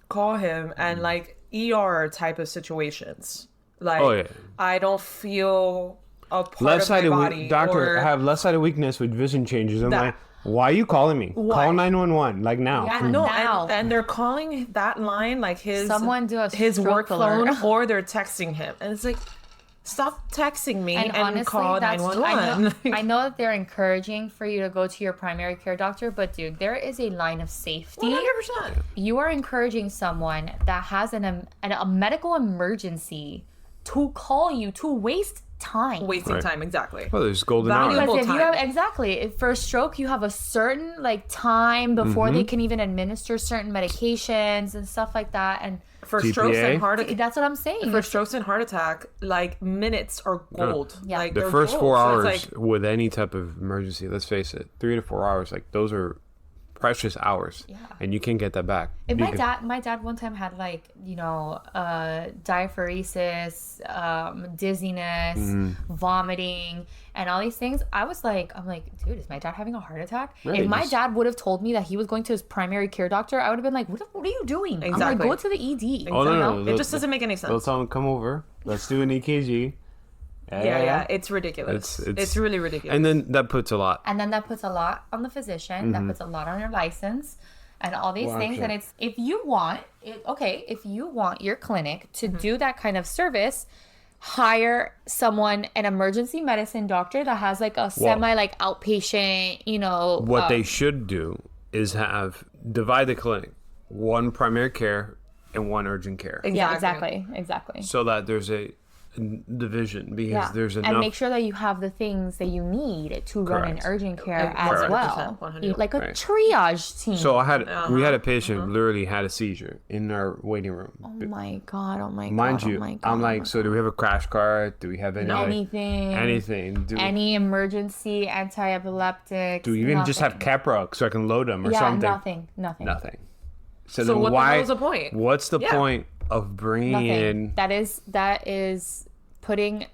call him and like ER type of situations. Like, Oh, yeah. I don't feel a part Left of my sided body. doctor. or, I have left sided weakness with vision changes. I'm That- like, why are you calling me? Why? Call 911 like now. Yeah. no, Now. and they're calling that line like his Someone do a his stroke work phone, alert. or they're texting him, and it's like, stop texting me and, honestly, call that's 911. I know that they're encouraging for you to go to your primary care doctor, but dude, there is a line of safety. 100%. You are encouraging someone that has a medical emergency to call you to waste time. Wasting Right. time, exactly. Well, there's golden Valuable hour. Because if you time. have for a stroke, you have a certain like time before they can even administer certain medications and stuff like that. And For TPA? strokes and heart attack. that's what I'm saying. For strokes and heart attack, like minutes are gold. Yeah. Like The they're first gold. 4 So hours it's like, with any type of emergency, let's face it, 3 to 4 hours, like those are precious hours, and you can't get that back. If Because- my dad one time had like diaphoresis, dizziness, vomiting, and all these things. I'm like, dude, is my dad having a heart attack? Right, If my just- dad would have told me that he was going to his primary care doctor, I would have been like, what are you doing? I'm Exactly. like, go to the ED. Oh no, it just doesn't make any sense. They'll tell them come over. Let's do an EKG. Yeah, it's ridiculous. It's really ridiculous. And then that puts a lot. And then that puts a lot on the physician. That puts a lot on your license, and all these things. actually- And it's if you want your clinic to do that kind of service, hire someone, an emergency medicine doctor that has like a semi like outpatient. What they should do is divide the clinic, one primary care and one urgent care, Yeah, exactly. so that there's a division because Yeah, there's enough. and make sure that you have the things that you need to run an Correct. urgent care Correct. as well, 100%. like a Right. triage team. So we had a patient literally had a seizure in our waiting room. oh my god! Mind you, oh my god, I'm oh my like, so do we have a crash cart? Do we have any anything. anything? Any emergency anti-epileptics. Do we even just have nothing. Caprock so I can load them or Yeah, something? nothing. Nothing. So, So then what the why? hell is the point? What's the Yeah. point of bringing in? Nothing. That is putting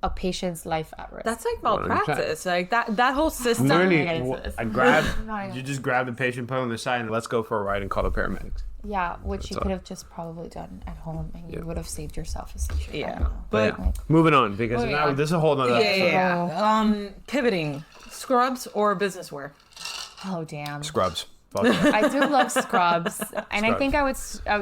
a patient's life at risk. That's like malpractice. Like that whole system. Literally, get into this. I grab. not even- You just grab the patient, put him on the side, and let's go for a ride and call the paramedics. Yeah, which you all. could have just probably done at home, and you would have saved yourself a seizure. I Yeah. don't know. But Yeah. Moving on, because Oh, now yeah. this is a whole nother episode. yeah. Pivoting. Scrubs or business wear? Oh damn. Scrubs. Fuck yeah. I do love scrubs, and I think I would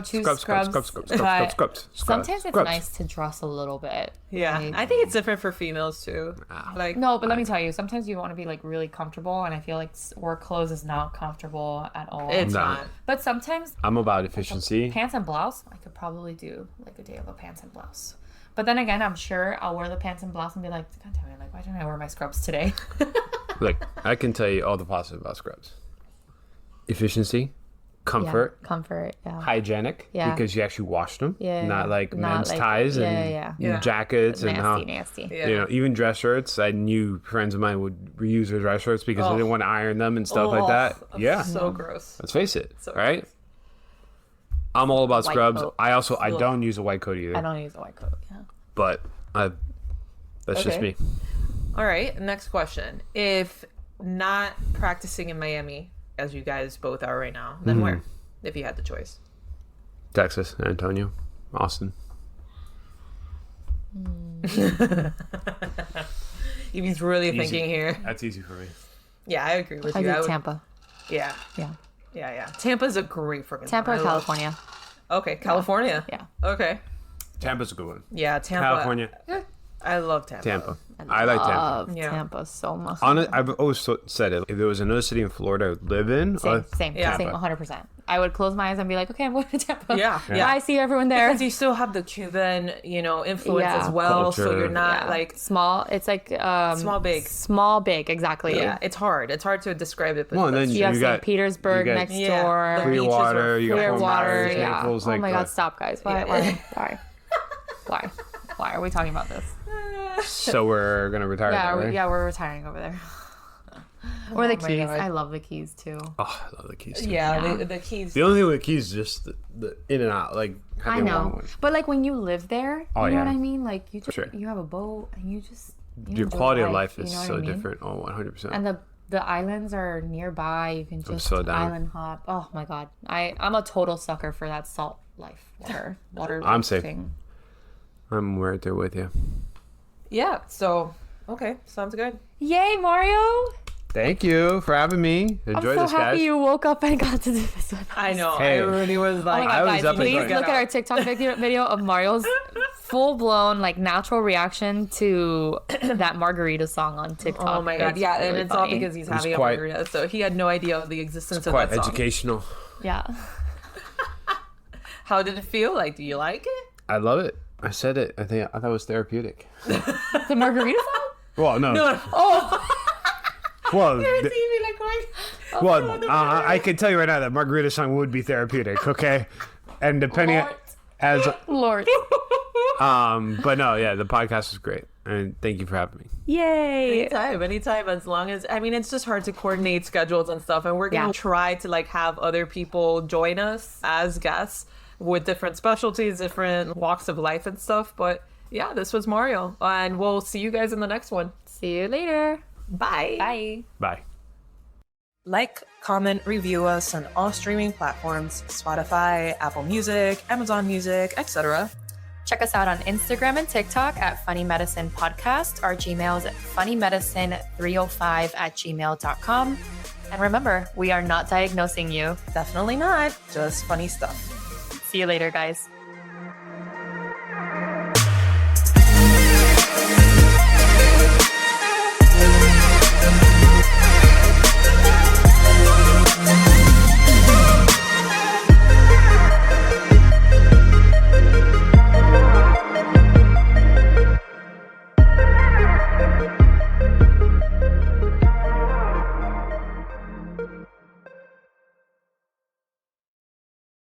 choose scrubs. Scrubs. but sometimes it's nice to dress a little bit. Yeah. Like- I think it's different for females too. Like no, but let me tell you, sometimes you want to be like really comfortable, and I feel like work clothes is not comfortable at all. it's No. not. But sometimes I'm about efficiency. pants and blouse, I could probably do like a day of a pants and blouse. But then again, I'm sure I'll wear the pants and blouse and be like, God damn it, like why didn't I wear my scrubs today? Look, I can tell you all the positive about scrubs. Efficiency, comfort, Yeah, comfort, yeah. hygienic, Yeah. because you actually wash them. Yeah, Not like not men's like- ties yeah, and yeah. Yeah. jackets and how. Nasty. Yeah. You know, even dress shirts. I knew friends of mine would reuse their dress shirts because they didn't want to iron them and stuff like that. Yeah, So gross. let's face it. So right? I'm all about White scrubs. coat. I don't use a white coat either. I don't use a white coat. Yeah. But that's just Okay. me. All right. Next question. If not practicing in Miami, as you guys both are right now, then where? If you had the choice. Texas, San Antonio, Austin. He's really thinking here. That's easy for me. Yeah, I agree with I you. do would- Tampa. Yeah. Yeah. Yeah. Tampa's a great freaking Tampa or town. I love- California. Okay, California. Yeah. Okay. Tampa's a good one. Yeah, Tampa. California, I love Tampa. Tampa. I like Tampa. Love Yeah. Tampa so much. I've always said it. If there was another city in Florida I would live in, Same, Yeah. 100%. I would close my eyes and be like, okay, I'm going to Tampa. Yeah. I see everyone there. Because you still have the Cuban, influence Yeah. as well. So Culture. you're not Yeah. like small. It's like small, big. Small, big. Exactly. Yeah, it's hard. It's hard to describe it. But Well, and then that's- You have You St. got- Petersburg you got- next Yeah, door. the clear beaches water. are You got Clear Fort water. Myers, Yeah. Naples, Oh like my that. God, stop, guys. Why? Why are we talking about this? So we're gonna retire. Yeah, there, right? we're retiring over there. Or the my Keys. God. I love the Keys too. Oh, I love the Keys. Too. yeah, the keys. The only thing with the Keys is just the in and out. Like I having one know, way. but like when you live there, Oh, you know yeah. what I mean. Like you just Sure. you have a boat and you just Your enjoy quality of life is you know what so I mean? different. Oh, 100%. And the islands are nearby. You can just so down. island hop. Oh my God, I'm a total sucker for that salt life water. I'm safe. thing. I'm right there with you. Yeah. So okay, sounds good. Yay, Mario! Thank you for having me. Enjoy I'm so this, happy guys. you woke up and got to do this with us. I know. Hey. I really was Oh like, my I God, was guys, up and please going. look at our TikTok video of Mario's full-blown, like, natural reaction to that margarita song on TikTok. oh my god, It's yeah, and really it's all funny. because he's was having quite- a margarita, so he had no idea of the existence of Quite that song. educational. Yeah. How did it feel? Like, do you like it? I love it. I said it. I thought it was therapeutic. The margarita song? Well, no. Oh, Well, see me like going. I can tell you right now that margarita song would be therapeutic. Okay, and depending on, as Lord. but no, yeah, the podcast was great, and thank you for having me. Yay. Anytime, as long as, I mean, it's just hard to coordinate schedules and stuff, and we're gonna Yeah. try to like have other people join us as guests with different specialties, different walks of life and stuff. But yeah, this was Mario, and we'll see you guys in the next one. See you later. Bye. Bye. Bye. Like, comment, review us on all streaming platforms: Spotify, Apple Music, Amazon Music, etc. Check us out on Instagram and TikTok at Funny Medicine Podcast. Our Gmail is at funnymedicine305@gmail.com. And remember, we are not diagnosing you. Definitely not just funny stuff. See you later, guys.